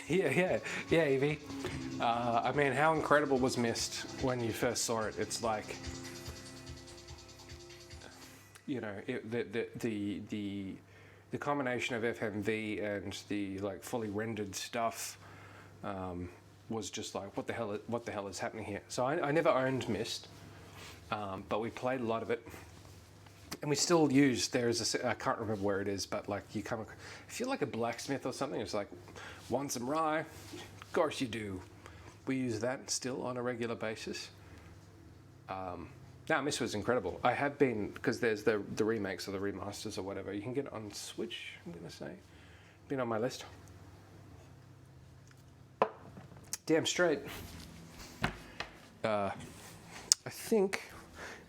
Yeah, Evie. I mean, how incredible was Myst when you first saw it? It's like, you know, the combination of FMV and the like fully rendered stuff was just like, what the hell is happening here? So I never owned Myst, but we played a lot of it. And we still use, I can't remember where it is, but like if you're like a blacksmith or something, it's like, want some rye? Of course you do. We use that still on a regular basis. Myst was incredible. I have been, because there's the remakes or the remasters or whatever. You can get it on Switch, I'm going to say. Been on my list. Damn straight. I think,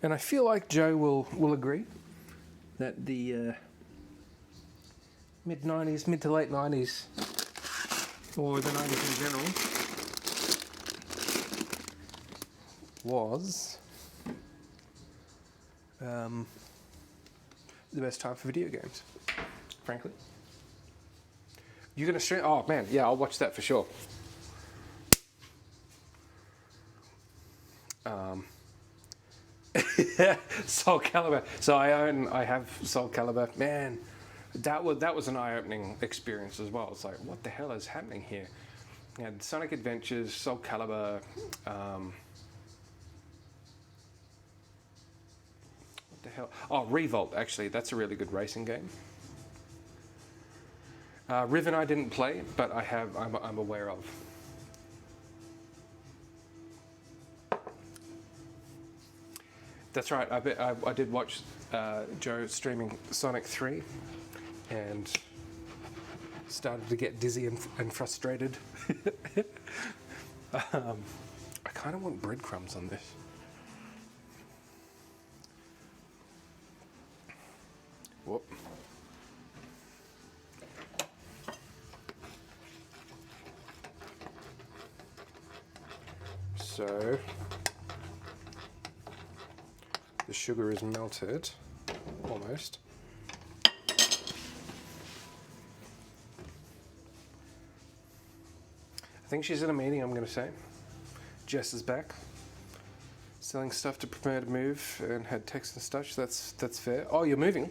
and I feel like Joe will agree, that the mid to late 90s, or the 90s in general, was the best time for video games, frankly. You're gonna stream? Oh man, yeah, I'll watch that for sure. Soul Calibur. So I have Soul Calibur. Man, that was an eye-opening experience as well. It's like, what the hell is happening here? You had Sonic Adventures, Soul Calibur. What the hell? Oh, Revolt. Actually, that's a really good racing game. Riven I didn't play, but I'm aware of. That's right. I did watch Joe streaming Sonic 3 and started to get dizzy and frustrated. I kind of want breadcrumbs on this. Whoop. So the sugar is melted, almost. I think she's in a meeting, I'm going to say. Jess is back, selling stuff to prepare to move, and had text and such. That's fair. Oh, you're moving.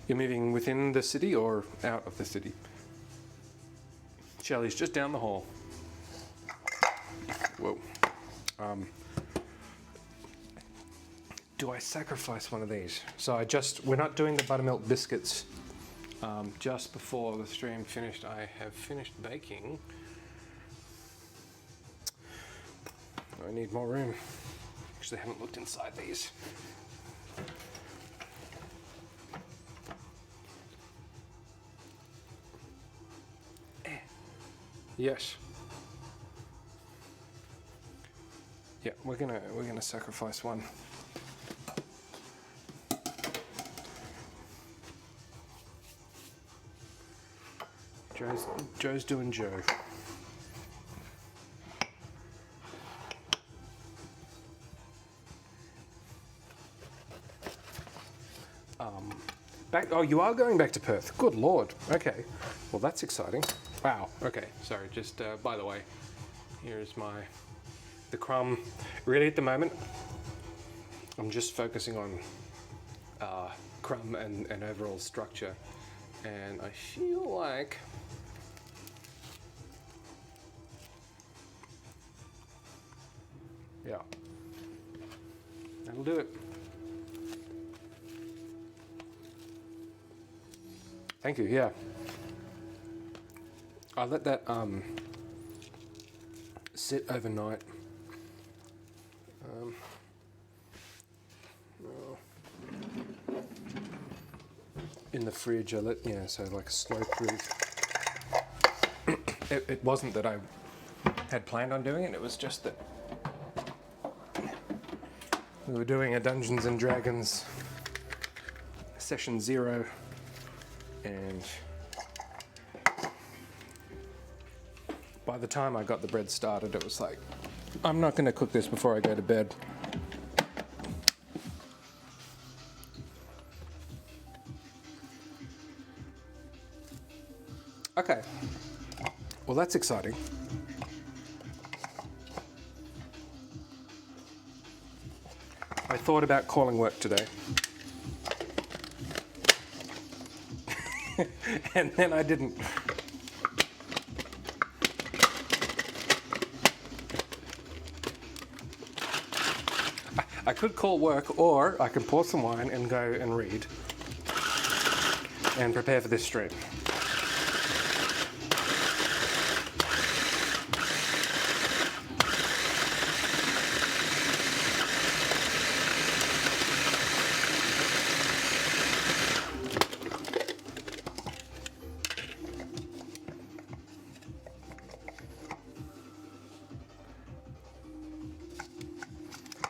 You're moving within the city or out of the city? Shelley's just down the hall. Whoa. Do I sacrifice one of these? So we're not doing the buttermilk biscuits. Just before the stream finished, I have finished baking. I need more room. Actually, I haven't looked inside these. Yes. Yeah, we're gonna sacrifice one. Joe's doing Joe. Oh, you are going back to Perth. Good Lord. Okay. Well, that's exciting. Wow. Okay. Sorry. Just by the way, here's the crumb. Really, at the moment, I'm just focusing on crumb and overall structure, and I feel like yeah, that'll do it. Thank you. Yeah, I'll let that sit overnight. In the fridge, I let so like slow proof. It wasn't that I had planned on doing it. It was just that we were doing a Dungeons and Dragons session 0. And by the time I got the bread started, it was like, I'm not going to cook this before I go to bed. Okay. Well, that's exciting. I thought about calling work today. And then I didn't. I could call work, or I could pour some wine and go and read and prepare for this stream.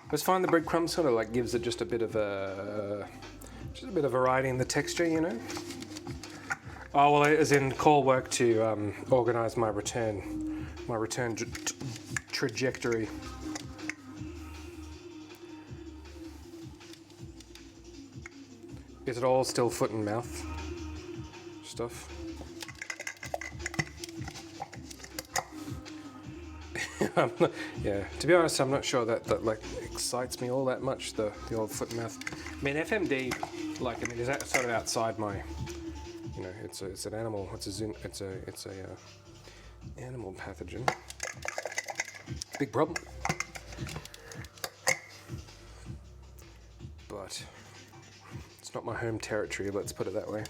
I just find the breadcrumb sort of like gives it just a bit of variety in the texture, you know. Oh well, as in call work to organise my return trajectory. Is it all still foot and mouth stuff? Yeah, to be honest, I'm not sure that like excites me all that much. The old foot and mouth. I mean, FMD, like, I mean, is that sort of outside my, you know, it's an animal. It's a animal pathogen. Big problem. But it's not my home territory. Let's put it that way.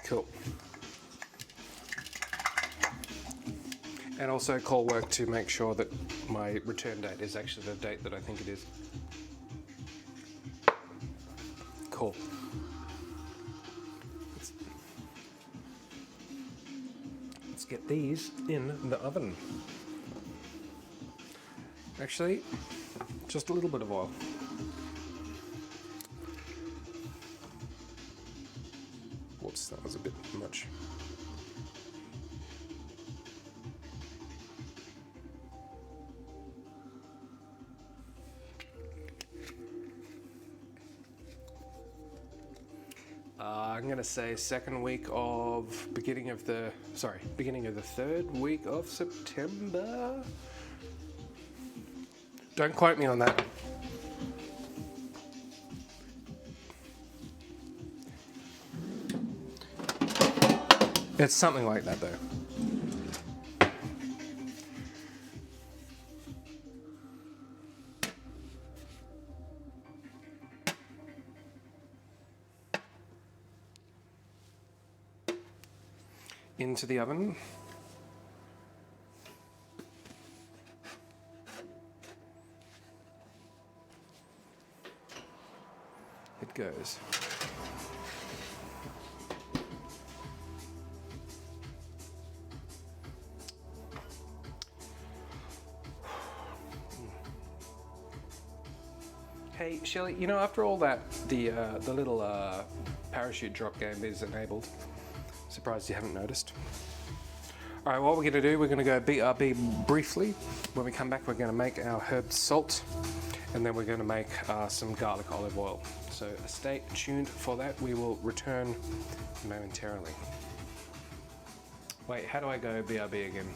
Cool. And also call work to make sure that my return date is actually the date that I think it is. Cool. Let's get these in the oven. Actually, just a little bit of oil. Whoops, that was a bit much. I'm going to say beginning of the third week of September. Don't quote me on that. It's something like that, though. Into the oven. It goes. Hey Shelley, you know, after all that, the little parachute drop game is enabled. Surprised you haven't noticed. All right, what we're gonna do, we're gonna go BRB briefly. When we come back, we're gonna make our herb salt, and then we're gonna make some garlic olive oil. So stay tuned for that. We will return momentarily. Wait, how do I go BRB again?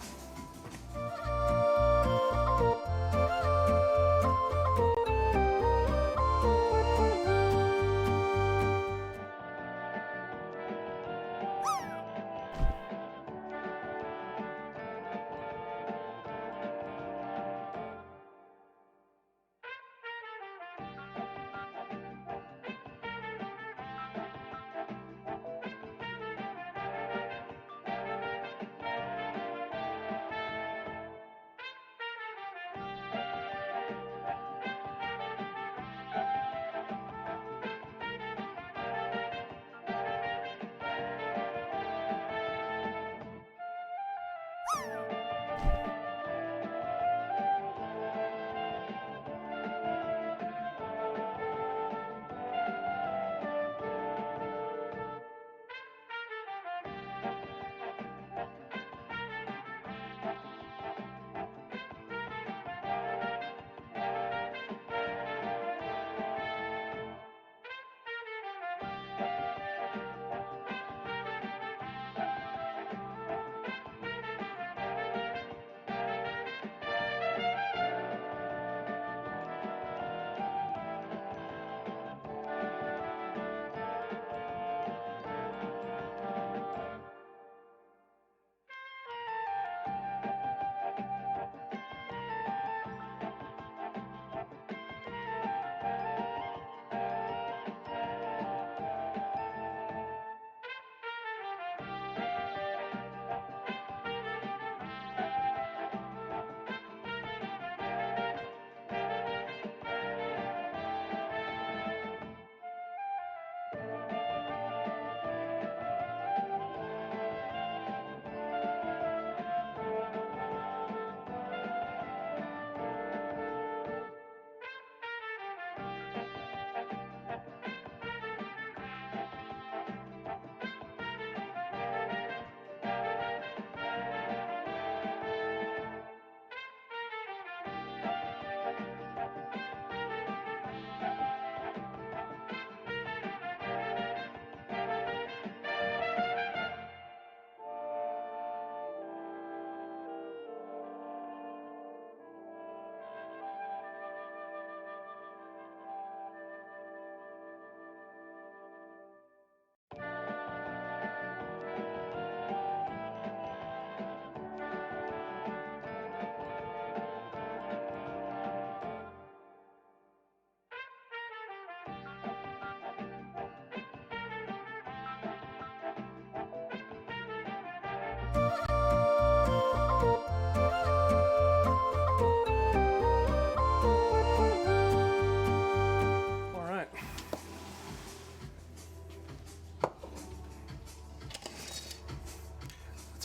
All right.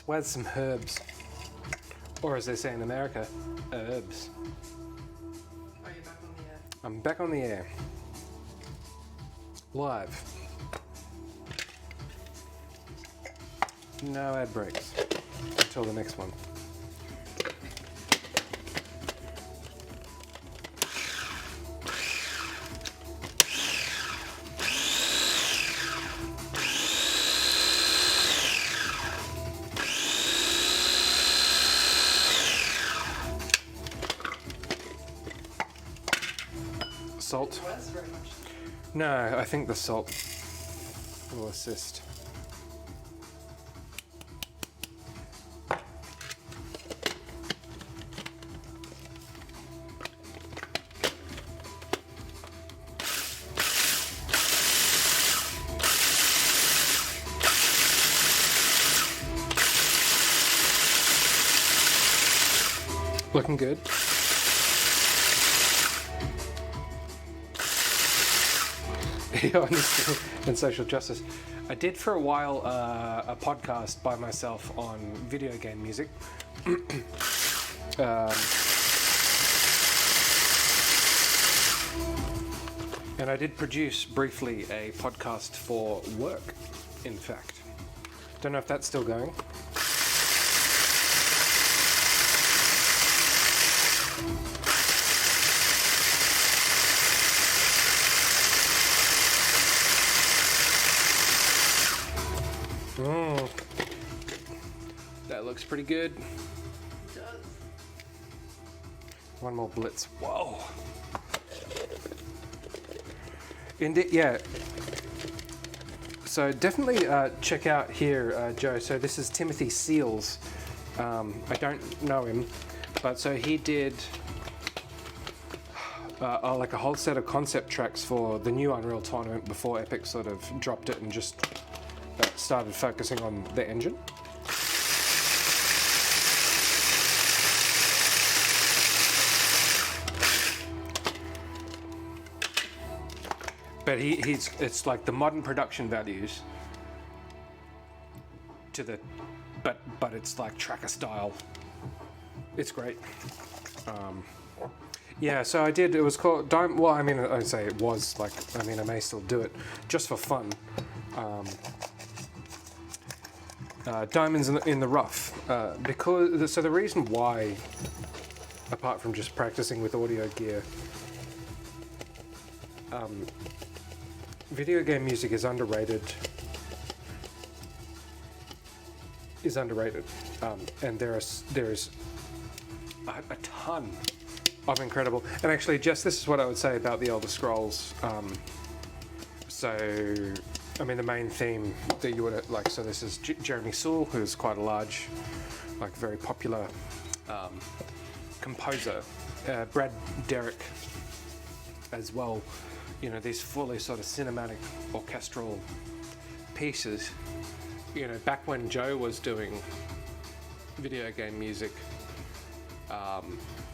Let's add some herbs. Or as they say in America, herbs. Are you back on the air? I'm back on the air. Live. No ad breaks until the next one. Salt. Wes, very much. No, I think the salt will assist. Looking good. Honesty and social justice. I did for a while a podcast by myself on video game music. And I did produce briefly a podcast for work, in fact. Don't know if that's still going. That looks pretty good. It does. One more blitz. Whoa. Indeed, yeah. So definitely check out here, Joe. So this is Timothy Seals. I don't know him, but so he did like a whole set of concept tracks for the new Unreal tournament before Epic sort of dropped it and just started focusing on the engine. But it's like the modern production values to the, but it's like tracker style. It's great. Yeah, so I did. It was called well, I mean, I say it was like. I mean, I may still do it just for fun. Diamonds in the rough, because so the reason why, apart from just practicing with audio gear, video game music is underrated. And there's a ton of incredible. And actually, this is what I would say about the Elder Scrolls. So, I mean, the main theme that you would like. So this is Jeremy Soule, who's quite a large, like very popular composer. Brad Derrick as well. You know, these fully sort of cinematic orchestral pieces. You know, back when Joe was doing video game music,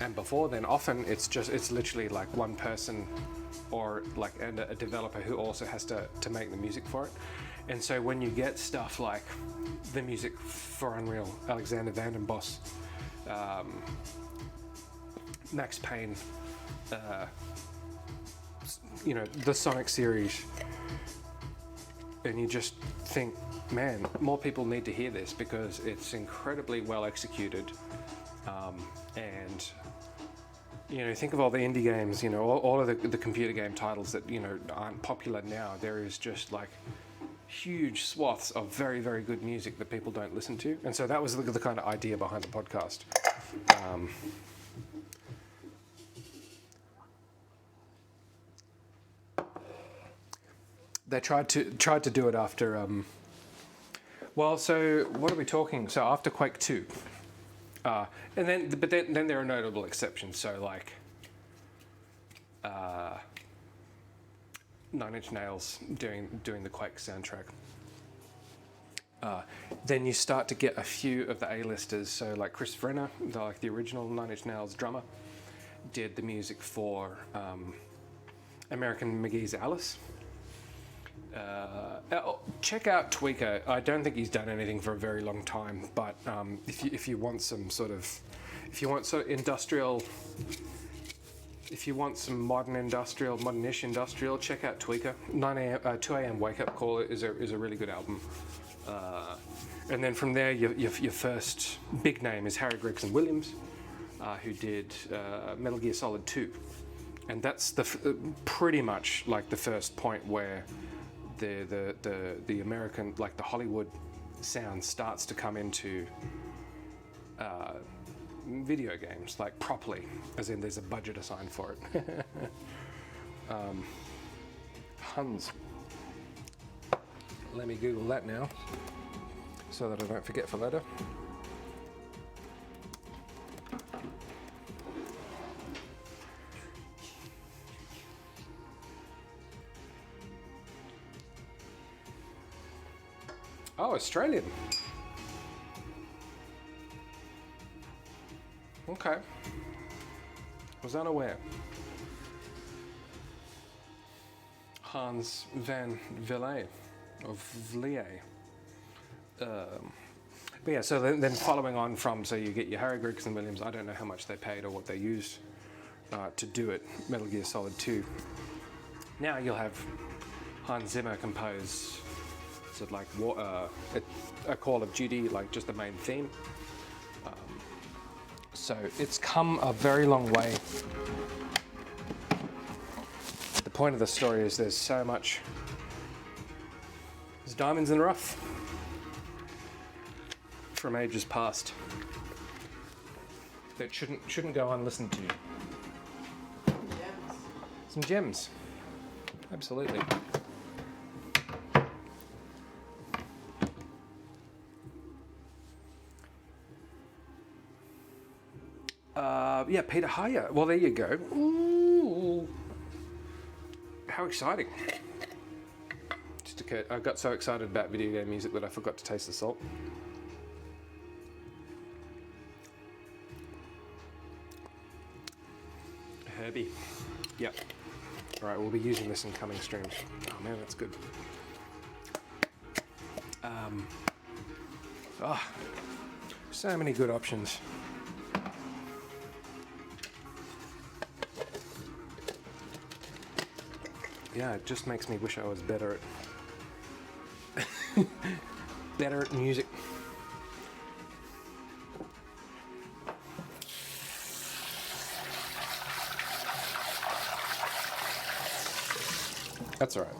and before then, often it's literally like one person or like and a developer who also has to make the music for it. And so when you get stuff like the music for Unreal, Alexander Vandenbos, Max Payne, you know, the Sonic series, and you just think, man, more people need to hear this because it's incredibly well executed. And you know, think of all the indie games, you know, all of the computer game titles that, you know, aren't popular now. There is just like huge swaths of very, very good music that people don't listen to. And so that was the kind of idea behind the podcast. They tried to do it after, well, so what are we talking? So after Quake 2. And then there are notable exceptions. So like, Nine Inch Nails doing the Quake soundtrack. Then you start to get a few of the A-listers. So like Chris Vrenna, like the original Nine Inch Nails drummer, did the music for American McGee's Alice. Check out Tweaker. I don't think he's done anything for a very long time, but if you want some sort of, industrial, if you want some modernish industrial, check out Tweaker. 2 a.m. Wake Up Call is a really good album. And then from there, your first big name is Harry Gregson Williams, who did Metal Gear Solid 2, and that's pretty much like the first point where the American, like the Hollywood sound starts to come into video games, like properly, as in there's a budget assigned for it. Huns. Let me Google that now, so that I don't forget for later. Oh, Australian. Okay. Was unaware. Hans van Vliet, or Vliet. But yeah, so then following on from, so you get your Harry Gregson Williams. I don't know how much they paid or what they used to do it. Metal Gear Solid 2. Now you'll have Hans Zimmer compose sort of like a Call of Duty, like just the main theme. So it's come a very long way. The point of the story is there's diamonds in the rough from ages past that shouldn't go unlistened to. Gems. Some gems, absolutely. Yeah, Peter Haya. Well, there you go. Ooh, how exciting! Just occurred. I got so excited about video game music that I forgot to taste the salt. Herbie. Yep. All right, we'll be using this in coming streams. Oh man, that's good. So many good options. Yeah, it just makes me wish I was better at music. That's all right.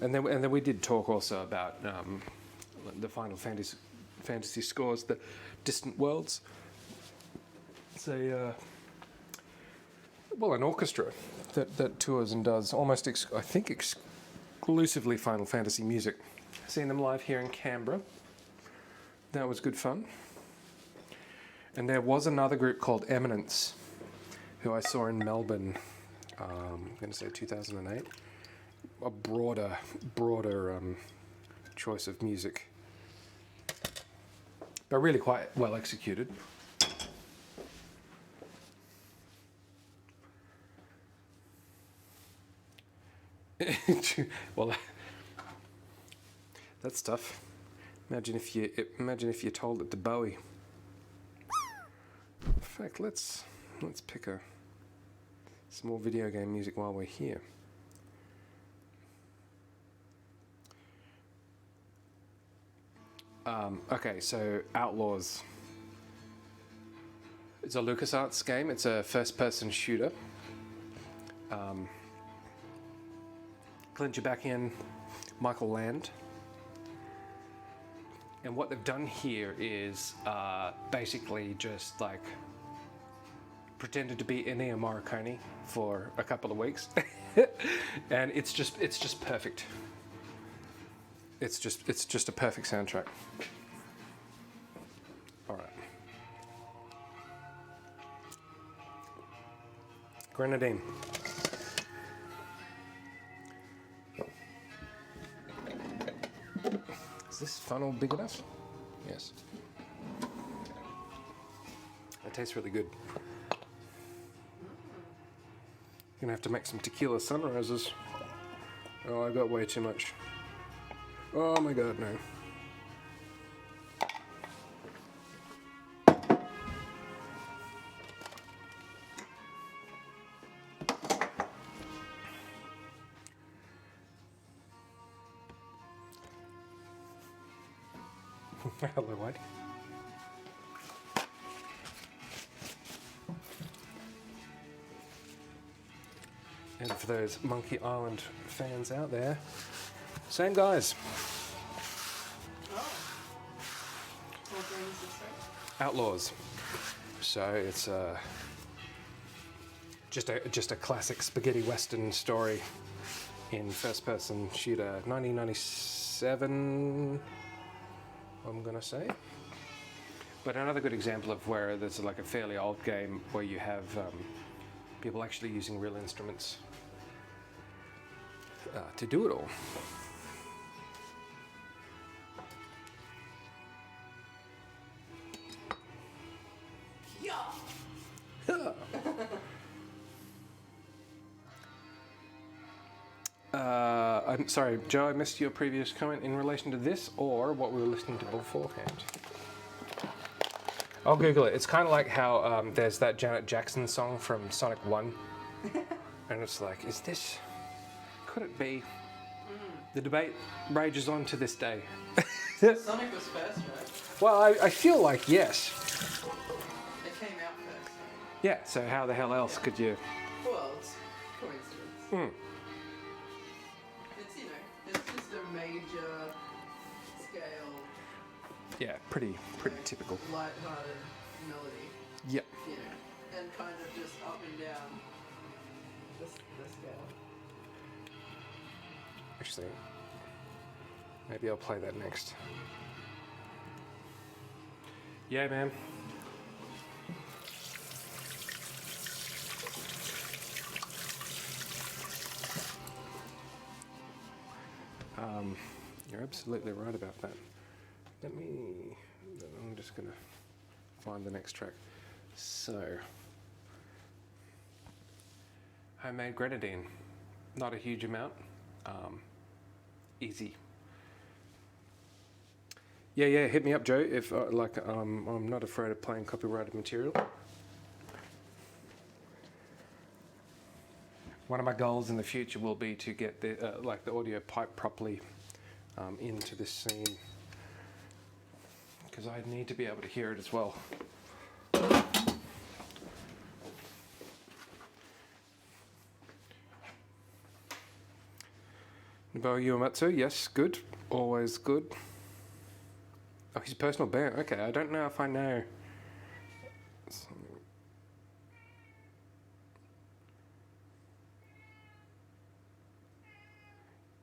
And then we did talk also about the Final Fantasy scores, the Distant Worlds. It's an orchestra that tours and does almost, I think, exclusively Final Fantasy music. Seen them live here in Canberra. That was good fun. And there was another group called Eminence, who I saw in Melbourne, I'm going to say 2008. A broader choice of music, but really quite well executed. Well, that's tough. Imagine if you told it to Bowie. In fact, let's pick some more video game music while we're here. Okay, so Outlaws. It's a LucasArts game. It's a first-person shooter. Clint Jebakian, Michael Land. And what they've done here is basically just like pretended to be Ennio Morricone for a couple of weeks, and it's just perfect. It's just a perfect soundtrack. All right, Grenadine. Is this funnel big enough? Yes. It tastes really good. Gonna have to make some tequila sunrises. Oh, I got way too much. Oh my god, no. Hello, White. And for those Monkey Island fans out there, same guys. Oh. What game is this, sorry? Outlaws. So it's just a classic spaghetti western story in first-person shooter, 1997. I'm gonna say. But another good example of where there's like a fairly old game where you have people actually using real instruments to do it all. Yeah. I'm sorry, Joe, I missed your previous comment in relation to this or what we were listening to beforehand. I'll Google it. It's kind of like how there's that Janet Jackson song from Sonic 1. And it's like, is this, could it be? The debate rages on to this day. Sonic was first, right? Well, I feel like yes. It came out first. Yeah, so how the hell else could you? Well, it's coincidence. Hmm. It's, you know, it's just a major scale, Yeah, pretty typical. light-hearted melody, Yep. you know, and kind of just up and down the scale. Actually, maybe I'll play that next. Yeah, man. You're absolutely right about that. I'm just gonna find the next track. So, homemade grenadine, not a huge amount, easy. Yeah, hit me up, Joe, if I'm not afraid of playing copyrighted material. One of my goals in the future will be to get the audio piped properly into this scene, because I need to be able to hear it as well. Nobuo Uematsu, yes, good, always good. Oh, he's a personal band. Okay, I don't know if I know.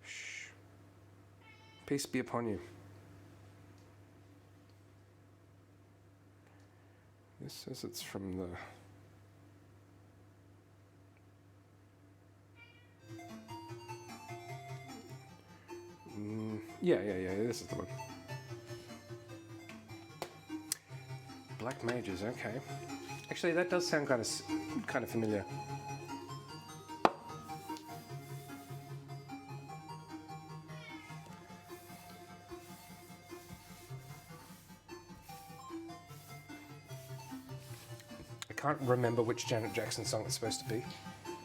Shh. Peace be upon you. This says it's from the... Yeah, this is the one. Black Mages, okay. Actually, that does sound kind of familiar. I can't remember which Janet Jackson song it's supposed to be.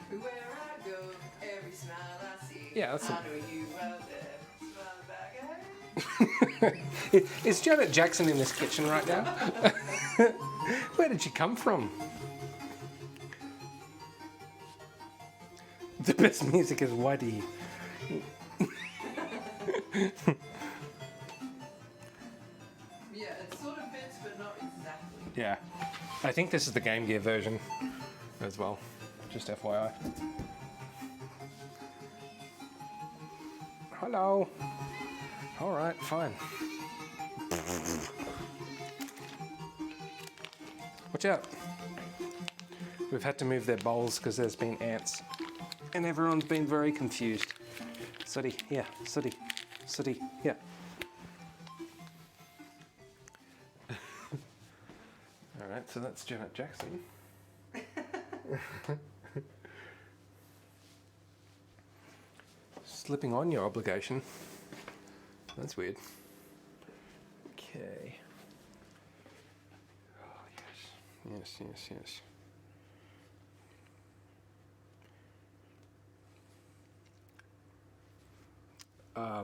Where I go, every smile I see. Yeah, that's I it. know you out there. Smile back at me. Is Janet Jackson in this kitchen right now? Where did she come from? The best music is Whitey. Yeah, it sort of fits, but not exactly. Yeah. I think this is the Game Gear version as well. Just FYI. Hello. All right, fine. Watch out. We've had to move their bowls because there's been ants. And everyone's been very confused. Sooty, here. Sooty, here. All right, so that's Janet Jackson. Slipping on your obligation. That's weird. Okay. Oh, yes. Yes. I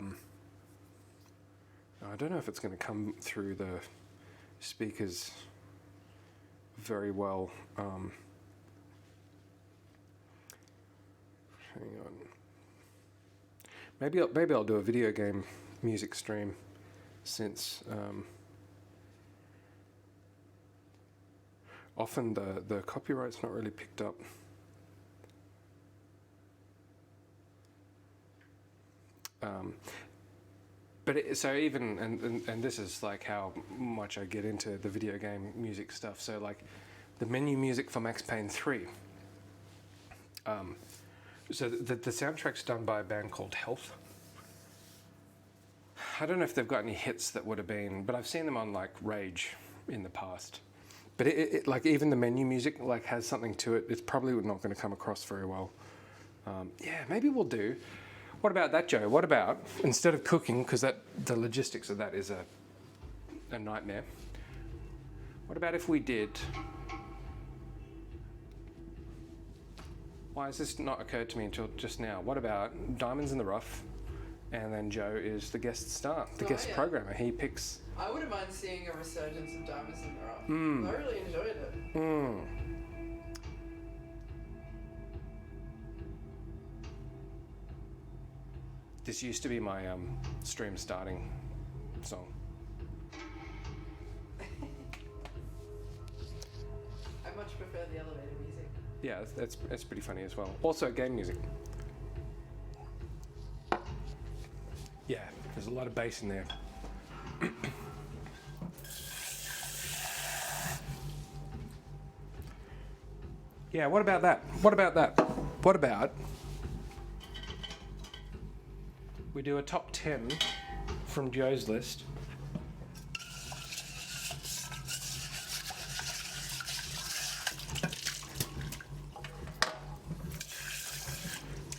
don't know if it's going to come through the speakers very well. Hang on. Maybe I'll do a video game music stream, since often the copyright's not really picked up. But so even and this is like how much I get into the video game music stuff. So like the menu music for Max Payne 3. So the soundtrack's done by a band called Health. I don't know if they've got any hits that would have been, but I've seen them on like Rage in the past. But it like even the menu music like has something to it. It's probably not going to come across very well. Yeah, maybe we'll do. What about that, Joe? What about, instead of cooking, because the logistics of that is a nightmare, what about if we did, why has this not occurred to me until just now? What about Diamonds in the Rough, and then Joe is the guest star, the guest programmer. He picks... I wouldn't mind seeing a resurgence of Diamonds in the Rough. I really enjoyed it. This used to be my stream starting song. I much prefer the elevator music. Yeah, that's pretty funny as well. Also, game music. Yeah, there's a lot of bass in there. Yeah, what about that? What about we do a top 10 from Joe's list.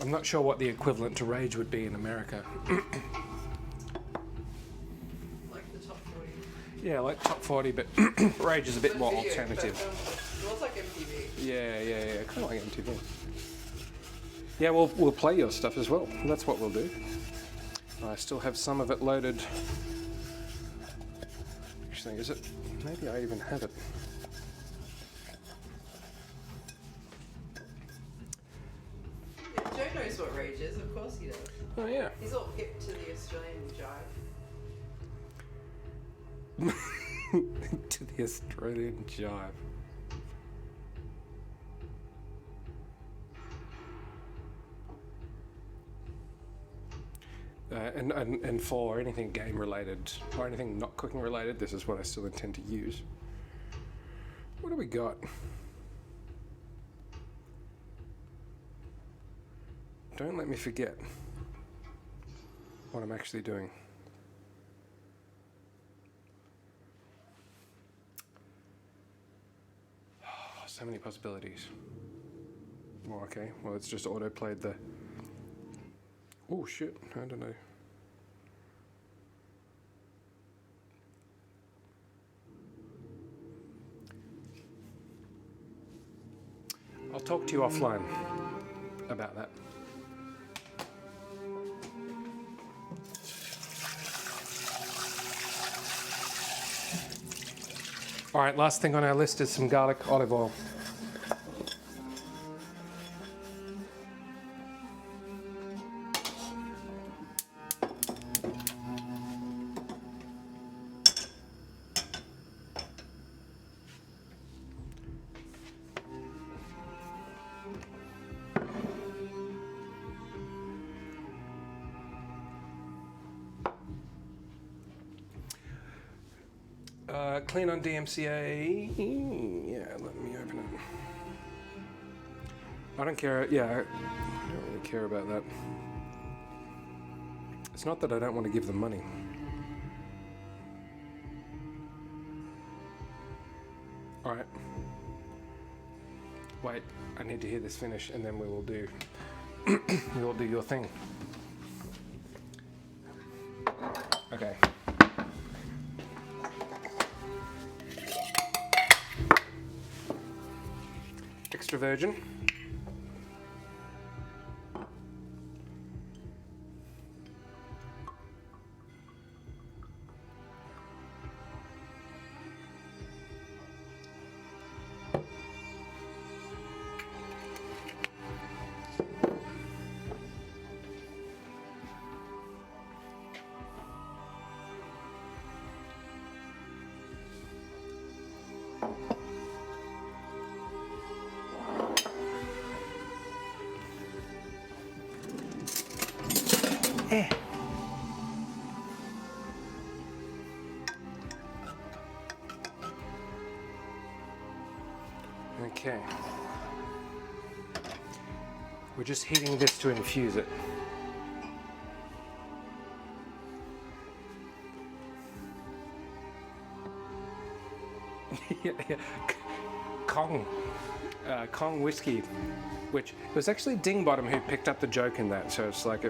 I'm not sure what the equivalent to Rage would be in America. Like the top 40. Yeah, like top 40, but Rage is a bit more alternative. It looks like MTV. Yeah, kind of like MTV. Yeah, we'll play your stuff as well. That's what we'll do. I still have some of it loaded. Actually, is it? Maybe I even have it. Yeah, Joe knows what Rage is, of course he does. Oh yeah. He's all hip to the Australian jive. To the Australian jive. And for anything game related or anything not cooking related, this is what I still intend to use. What do we got? Don't let me forget what I'm actually doing. Oh, so many possibilities. Well, okay. Well, it's just auto-played the... Oh, shit. I don't know. I'll talk to you offline about that. All right, last thing on our list is some garlic olive oil. Clean on DMCA. Yeah, let me open it. I don't care. Yeah, I don't really care about that. It's not that I don't want to give them money. All right. Wait, I need to hear this finish, and then we will do. We will do your thing. Okay. Extra virgin. Okay. We're just heating this to infuse it. Yeah. Kong whiskey, which it was actually Dingbottom who picked up the joke in that, so it's like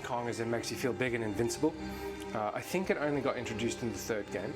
Kong as in makes you feel big and invincible. I think it only got introduced in the third game.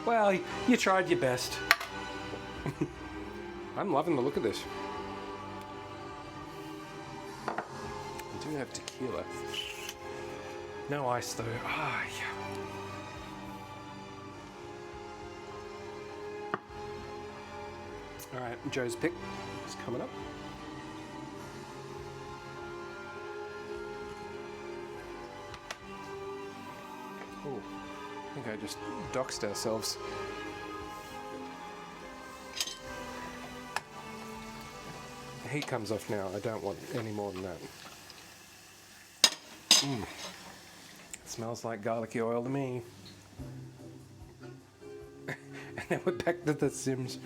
Well, you tried your best. I'm loving the look of this. I do have tequila. No ice though. Ah, yeah. All right, Joe's pick is coming up. Oh. I think I just doxed ourselves. The heat comes off now. I don't want any more than that. It smells like garlicky oil to me. And then we're back to the Sims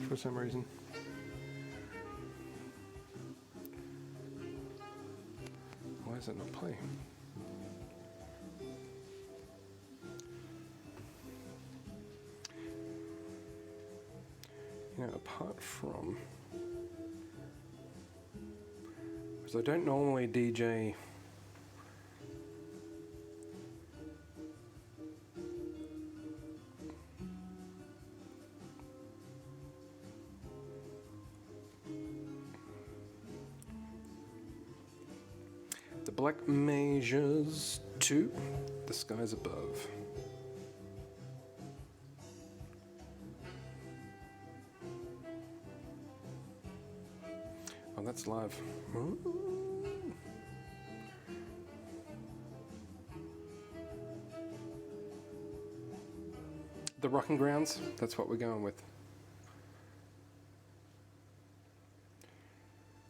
for some reason. Why is it not playing? You know, apart from, because I don't normally DJ the Black Mages 2, The Skies Above. Oh, that's live. Ooh. The Rocking Grounds, that's what we're going with.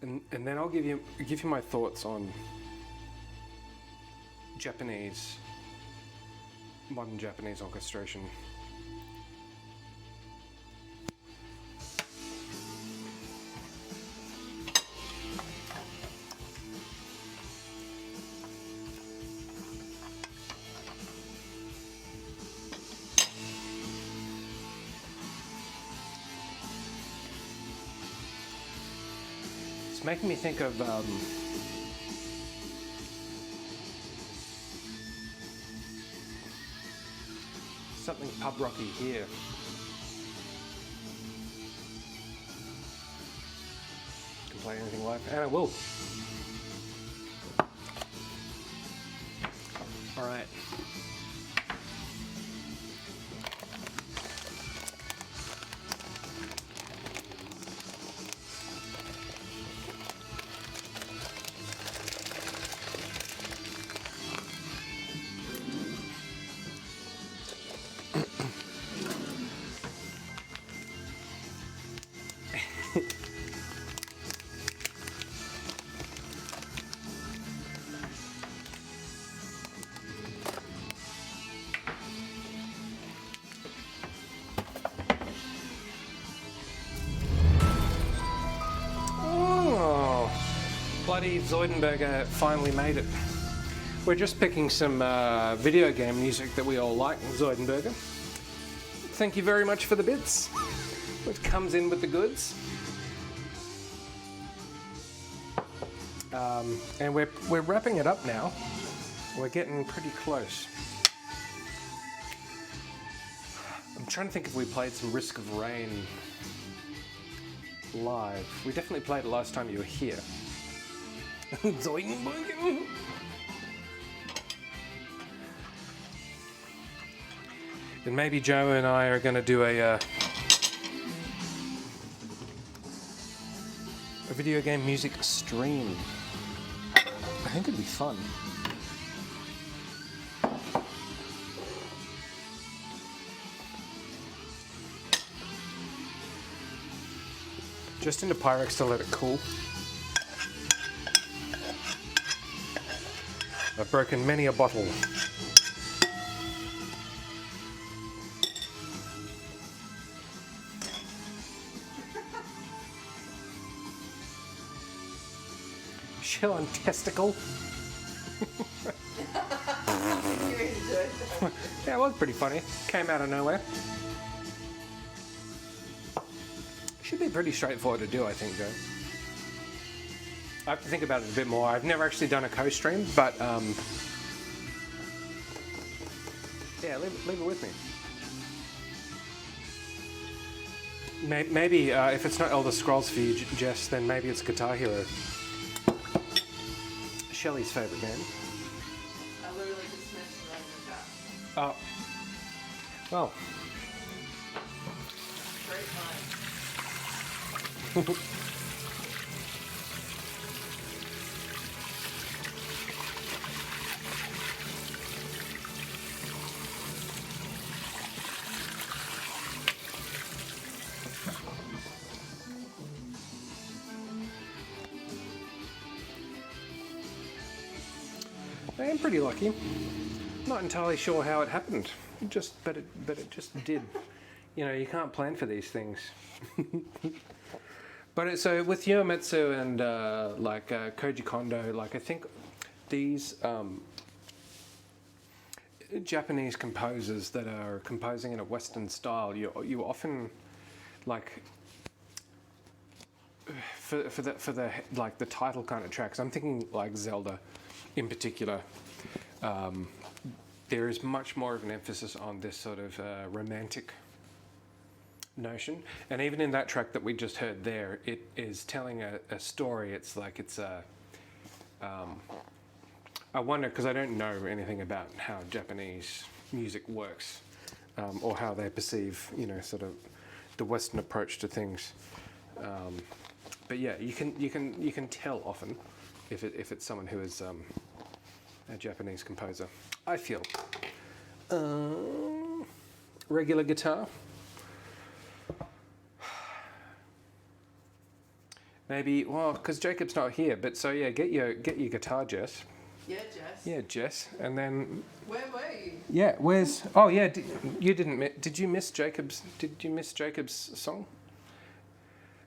And then I'll give you my thoughts on modern Japanese orchestration. It's making me think of something pub rocky here. Can play anything live, and I will. All right. Steve Zoidenberger finally made it. We're just picking some video game music that we all like, Zoidenberger. Thank you very much for the bits. It comes in with the goods. And we're wrapping it up now. We're getting pretty close. I'm trying to think if we played some Risk of Rain live. We definitely played it last time you were here. Zoidenberger. And maybe Joe and I are going to do a video game music stream. I think it'd be fun. Just into Pyrex to let it cool. I've broken many a bottle. Shell on testicle. Yeah, it was pretty funny. Came out of nowhere. Should be pretty straightforward to do, I think, Joe. I have to think about it a bit more. I've never actually done a co-stream, but yeah, leave it with me. Maybe if it's not Elder Scrolls for you, Jess, then maybe it's Guitar Hero. Shelley's favourite game. I literally just smashed it on the top. Oh. Well. Great mind. I am pretty lucky. Not entirely sure how it happened. But it just did. You know, you can't plan for these things. But so with Yomitsu and Koji Kondo, like I think these Japanese composers that are composing in a Western style, you often like for the like the title kind of tracks. I'm thinking like Zelda. In particular, there is much more of an emphasis on this sort of romantic notion, and even in that track that we just heard there, it is telling a story. It's like it's a. I wonder, because I don't know anything about how Japanese music works, or how they perceive, you know, sort of the Western approach to things. But yeah, you can tell often if it's someone who is a Japanese composer, I feel. Regular guitar. Maybe, well, because Jacob's not here, but so yeah, get your guitar, Jess. Yeah, Jess. Yeah, Jess, and then. Where were you? Yeah, where's? Oh yeah, you didn't. Did you miss Jacob's? Did you miss Jacob's song?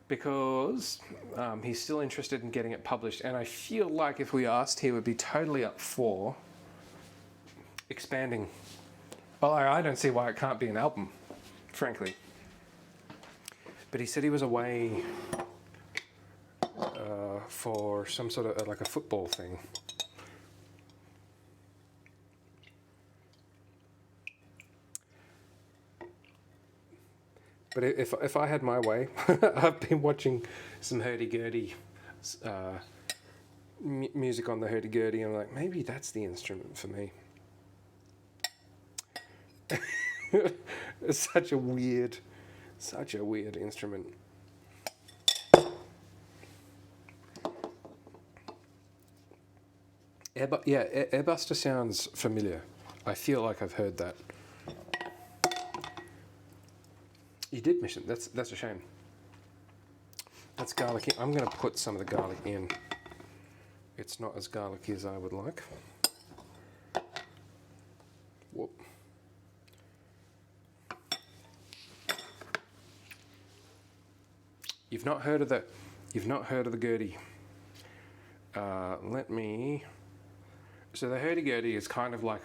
Because he's still interested in getting it published, and I feel like if we asked, he would be totally up for expanding. Well, I don't see why it can't be an album, frankly. But he said he was away for some sort of like a football thing. But if I had my way, I've been watching some hurdy-gurdy music on the hurdy-gurdy, and I'm like, maybe that's the instrument for me. It's such a weird instrument. Airbuster sounds familiar. I feel like I've heard that. You did miss it. That's a shame. That's garlicky. I'm going to put some of the garlic in. It's not as garlicky as I would like. Whoop. You've not heard of the Gertie. Let me. So the hurdy-gurdy is kind of like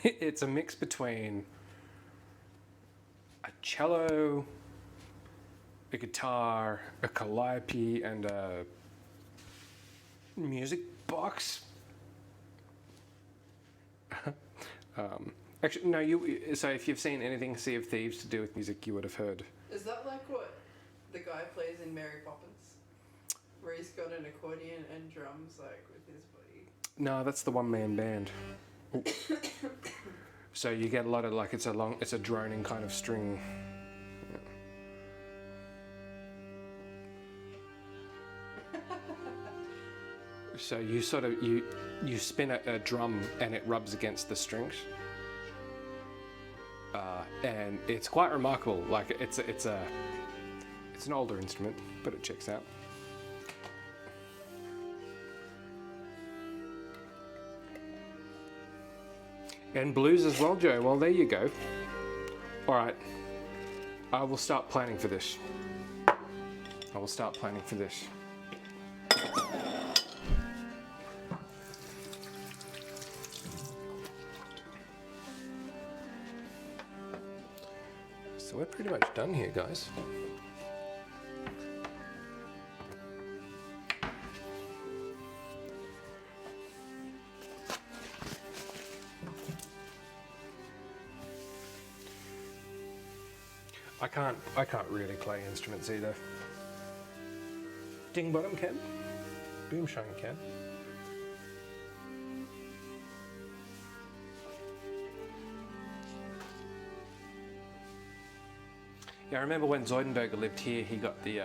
it's a mix between a cello, a guitar, a calliope, and a music box. Actually, no. So if you've seen anything Sea of Thieves to do with music, you would have heard. Is that like what the guy plays in Mary Poppins, where he's got an accordion and drums like with his body? No, that's the one-man band. So you get a lot of like it's a droning kind of string. So you sort of you spin a drum and it rubs against the strings, and it's quite remarkable. Like it's an older instrument, but it checks out. And blues as well, Joe. Well, there you go. All right, I will start planning for this. So we're pretty much done here, guys. I can't really play instruments either. Ding bottom can, boom shine can. Yeah, I remember when Zoidenberger lived here, he got the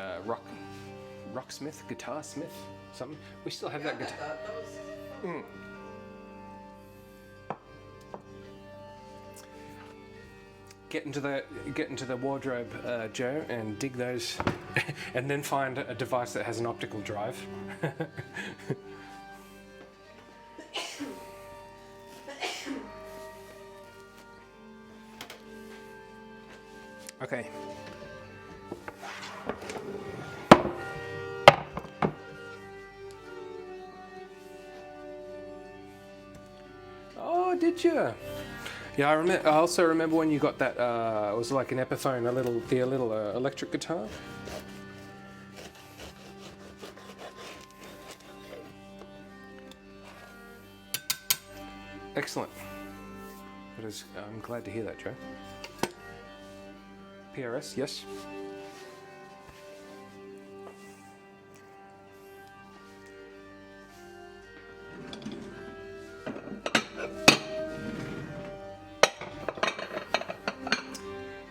rocksmith, guitar smith, something. We still have that guitar. That was Get into the wardrobe, Joe, and dig those, and then find a device that has an optical drive. Okay. Oh, did you? Yeah, I also remember when you got that. It was like an Epiphone, a little electric guitar. Excellent. I'm glad to hear that, Joe. PRS, yes.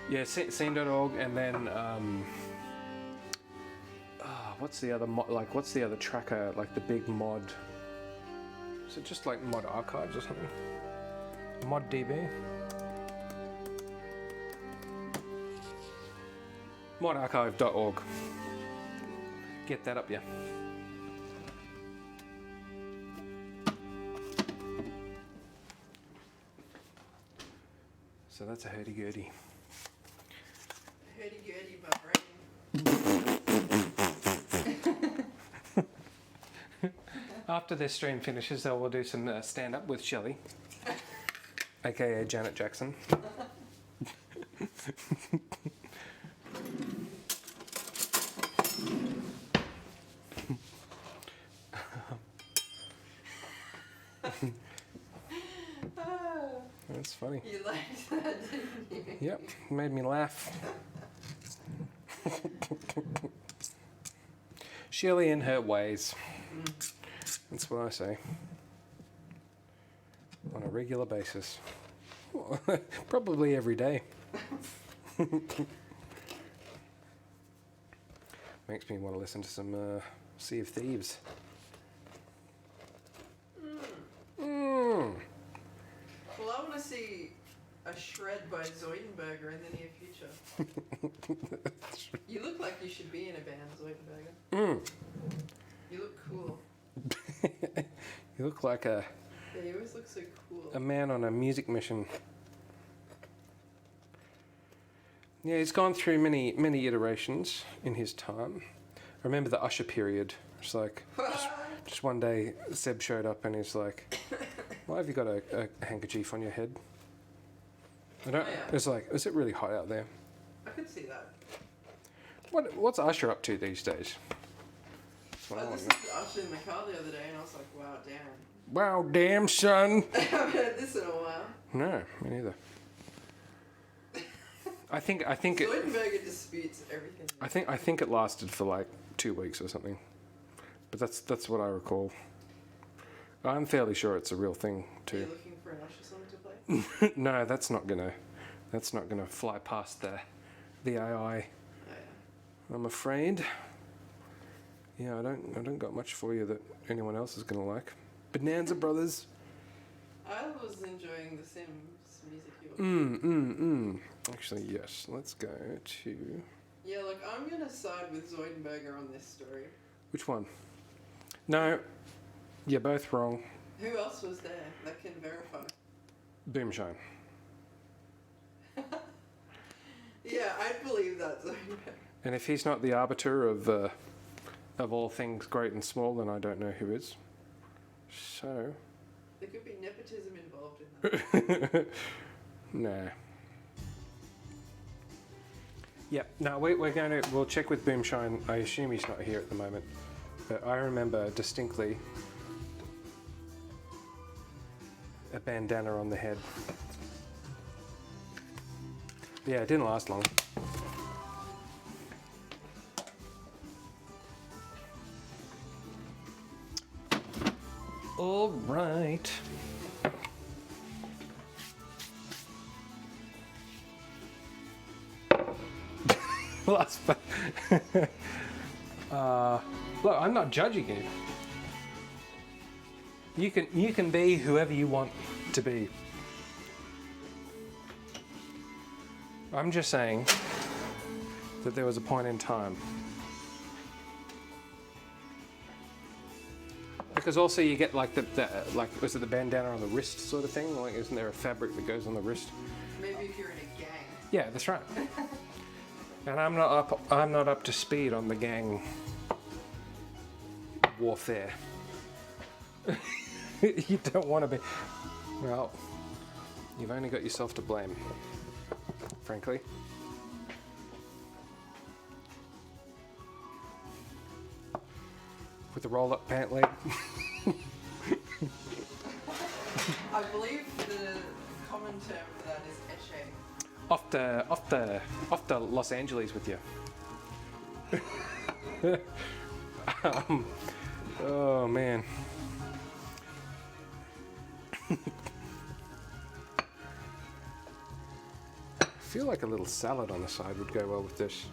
Yeah, scene.org, and then what's the other tracker, like the big mod? Is it just like Mod Archives or something? ModDB. Modarchive.org. Get that up, yeah. So that's a hurdy-gurdy. hurdy-gurdy my brain. After this stream finishes, we'll do some stand-up with Shelley, aka Janet Jackson. That's funny. You liked that, didn't you? Yep, made me laugh. Shelley in her ways. That's what I say. On a regular basis. Probably every day. Makes me want to listen to some Sea of Thieves. Well, I want to see a shred by Zoidenberger in the near future. You look like you should be in a band, Zoidenberger. You look cool. You look like a... Yeah, you always look so cool. A man on a music mission. Yeah, he's gone through many iterations in his time. I remember the Usher period. It's like Just one day, Seb showed up and he's like, "Why have you got a handkerchief on your head?" I don't. Oh, yeah. It's like, is it really hot out there? I could see that. What's Usher up to these days? That's what I I want to listened to Usher in the car the other day and I was like, wow, damn. know. Wow, damn son. I haven't heard this in a while. No, me neither. I think it. Zoidenberger disputes everything. I think it lasted for like 2 weeks or something, but that's what I recall. I'm fairly sure it's a real thing Are you too. looking for an Usher song to play? No, that's not gonna fly past the AI. Oh, yeah. I'm afraid. Yeah, I don't got much for you that anyone else is gonna like. Bonanza Brothers. I was enjoying the Sims music you were Actually, yes. Let's go to Yeah, look, I'm gonna side with Zoidenberger on this story. which one? No, you're both wrong. Who else was there that can verify? Boomshine. Yeah, I'd believe that, Zoidenberger. And if he's not the arbiter of all things great and small, then I don't know who is. So, There could be nepotism involved in that. nah. Yeah, no, we'll check with Boomshine. I assume he's not here at the moment, but I remember distinctly a bandana on the head. Yeah, it didn't last long. All right. Last look, I'm not judging you. You can be whoever you want to be. I'm just saying that there was a point in time. Because also you get like the like, was it the bandana on the wrist sort of thing? Like, isn't there a fabric that goes on the wrist? Maybe if you're in a gang. Yeah, that's right. And I'm not up to speed on the gang warfare. You don't want to be. Well, you've only got yourself to blame, frankly. With the roll-up pant leg. I believe the common term for that is eche. Off to Los Angeles with you. Oh man. I feel like a little salad on the side would go well with this.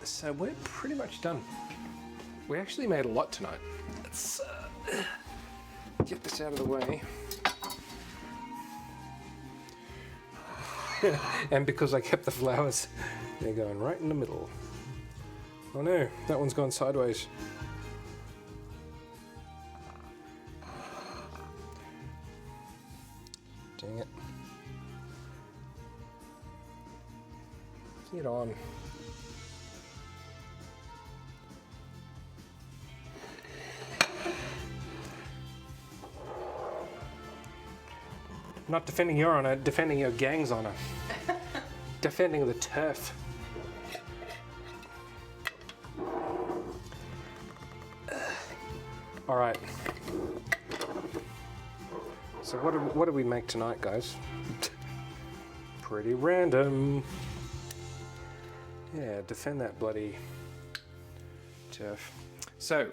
So we're pretty much done. We actually made a lot tonight. Let's get this out of the way. And because I kept the flowers, they're going right in the middle. Oh no, that one's gone sideways. Dang it. Get on. Not defending your honor, defending your gang's honor. Defending the turf. All right. So what do we make tonight, guys? Pretty random. Yeah, defend that bloody turf. So,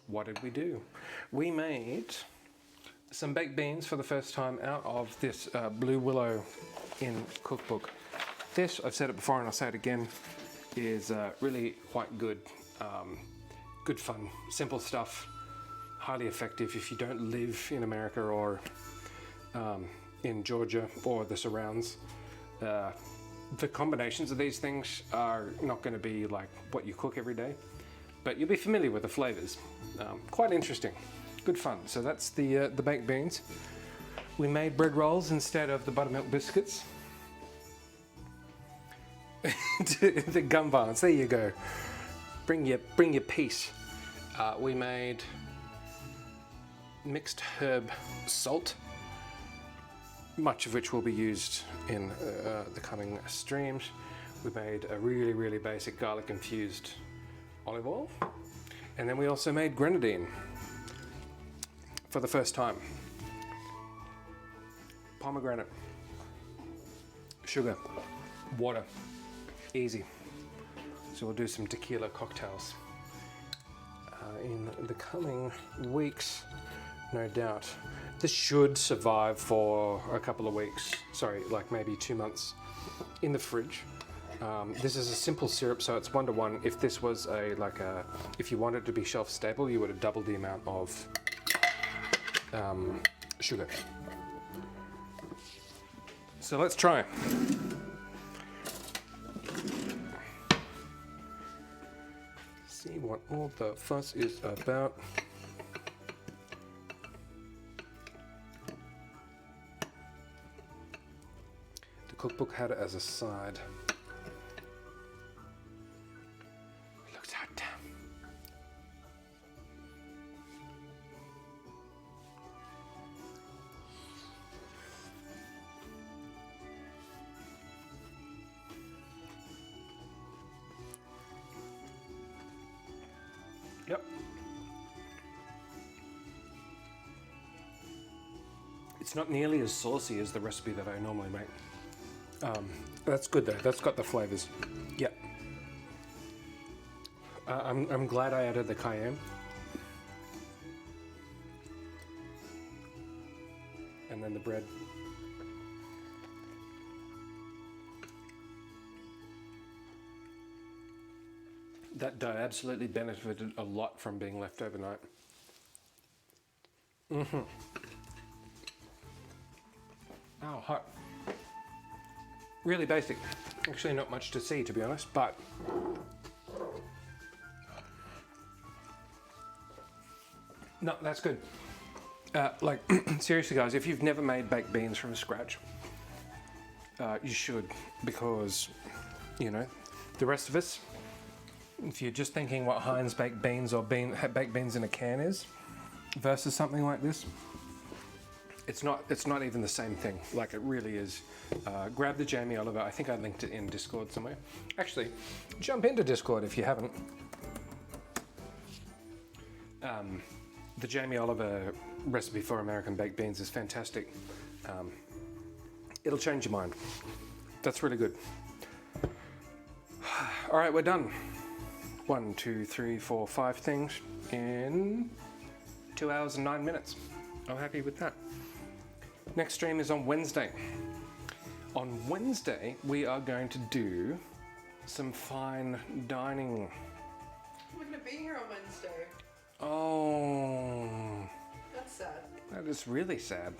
what did we do? We made some baked beans for the first time out of this Blue Willow Inn cookbook. This, I've said it before and I'll say it again, is really quite good. Good fun, simple stuff, highly effective if you don't live in America or in Georgia or the surrounds. The combinations of these things are not going to be like what you cook every day, but you'll be familiar with the flavors. Quite interesting, good fun. So that's the baked beans. We made bread rolls instead of the buttermilk biscuits. The gum buns, there you go. bring your piece. We made mixed herb salt, much of which will be used in the coming streams. We made a really basic garlic infused olive oil, and then we also made grenadine for the first time. Pomegranate, sugar, water, easy. So we'll do some tequila cocktails in the coming weeks, no doubt. This should survive for a couple of weeks, sorry, like maybe 2 months in the fridge. This is a simple syrup, so it's 1-to-1. If this was if you wanted it to be shelf stable, you would have doubled the amount of sugar. So let's try. See what all the fuss is about. The cookbook had it as a side. It looks hot. Yep. It's not nearly as saucy as the recipe that I normally make. That's good though, that's got the flavors. Yep. I'm glad I added the cayenne. And then the bread. That dough absolutely benefited a lot from being left overnight. Oh, hot. Really basic. Actually not much to see, to be honest, but no, that's good. Seriously guys, if you've never made baked beans from scratch, you should, because, you know, the rest of us, if you're just thinking what Heinz baked beans or baked beans in a can is versus something like this, it's not even the same thing. Like, it really is. Grab the Jamie Oliver. I think I linked it in Discord somewhere. Actually, jump into Discord if you haven't. The Jamie Oliver recipe for American baked beans is fantastic. It'll change your mind. That's really good. All right, we're done. 1, 2, 3, 4, 5 things in 2 hours and 9 minutes. I'm happy with that. Next stream is on Wednesday. On Wednesday, we are going to do some fine dining. I'm not going to be here on Wednesday. Oh. That's sad. That is really sad.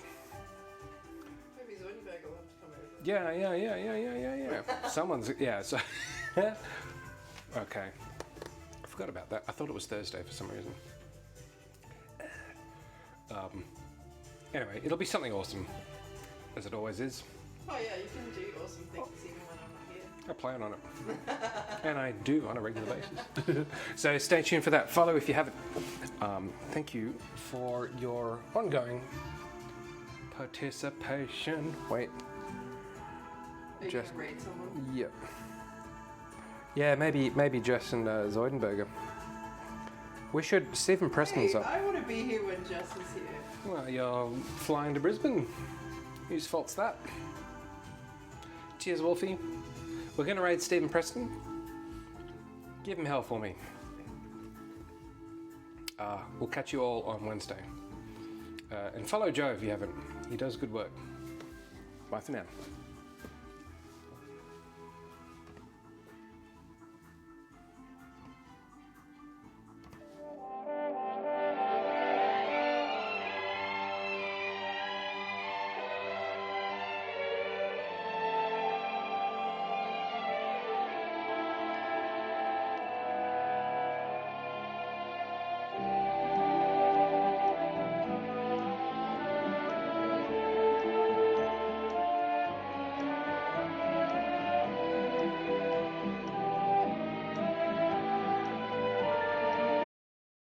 Maybe Zoidenberg will have to come over. Yeah. Someone's, yeah, so. Okay. I forgot about that. I thought it was Thursday for some reason. Anyway, it'll be something awesome, as it always is. Oh yeah, you can do awesome things even when I'm not here. I plan on it. And I do on a regular basis. So stay tuned for that. Follow if you haven't. Thank you for your ongoing participation. Wait. Are you going to rate someone? Yep. Yeah, maybe Jess and Zoidenberger. We should. Stephen Preston's up. I want to be here when Jess is here. Well, you're flying to Brisbane. Whose fault's that? Cheers, Wolfie. We're going to raid Stephen Preston. Give him hell for me. We'll catch you all on Wednesday. And follow Joe if you haven't. He does good work. Bye for now.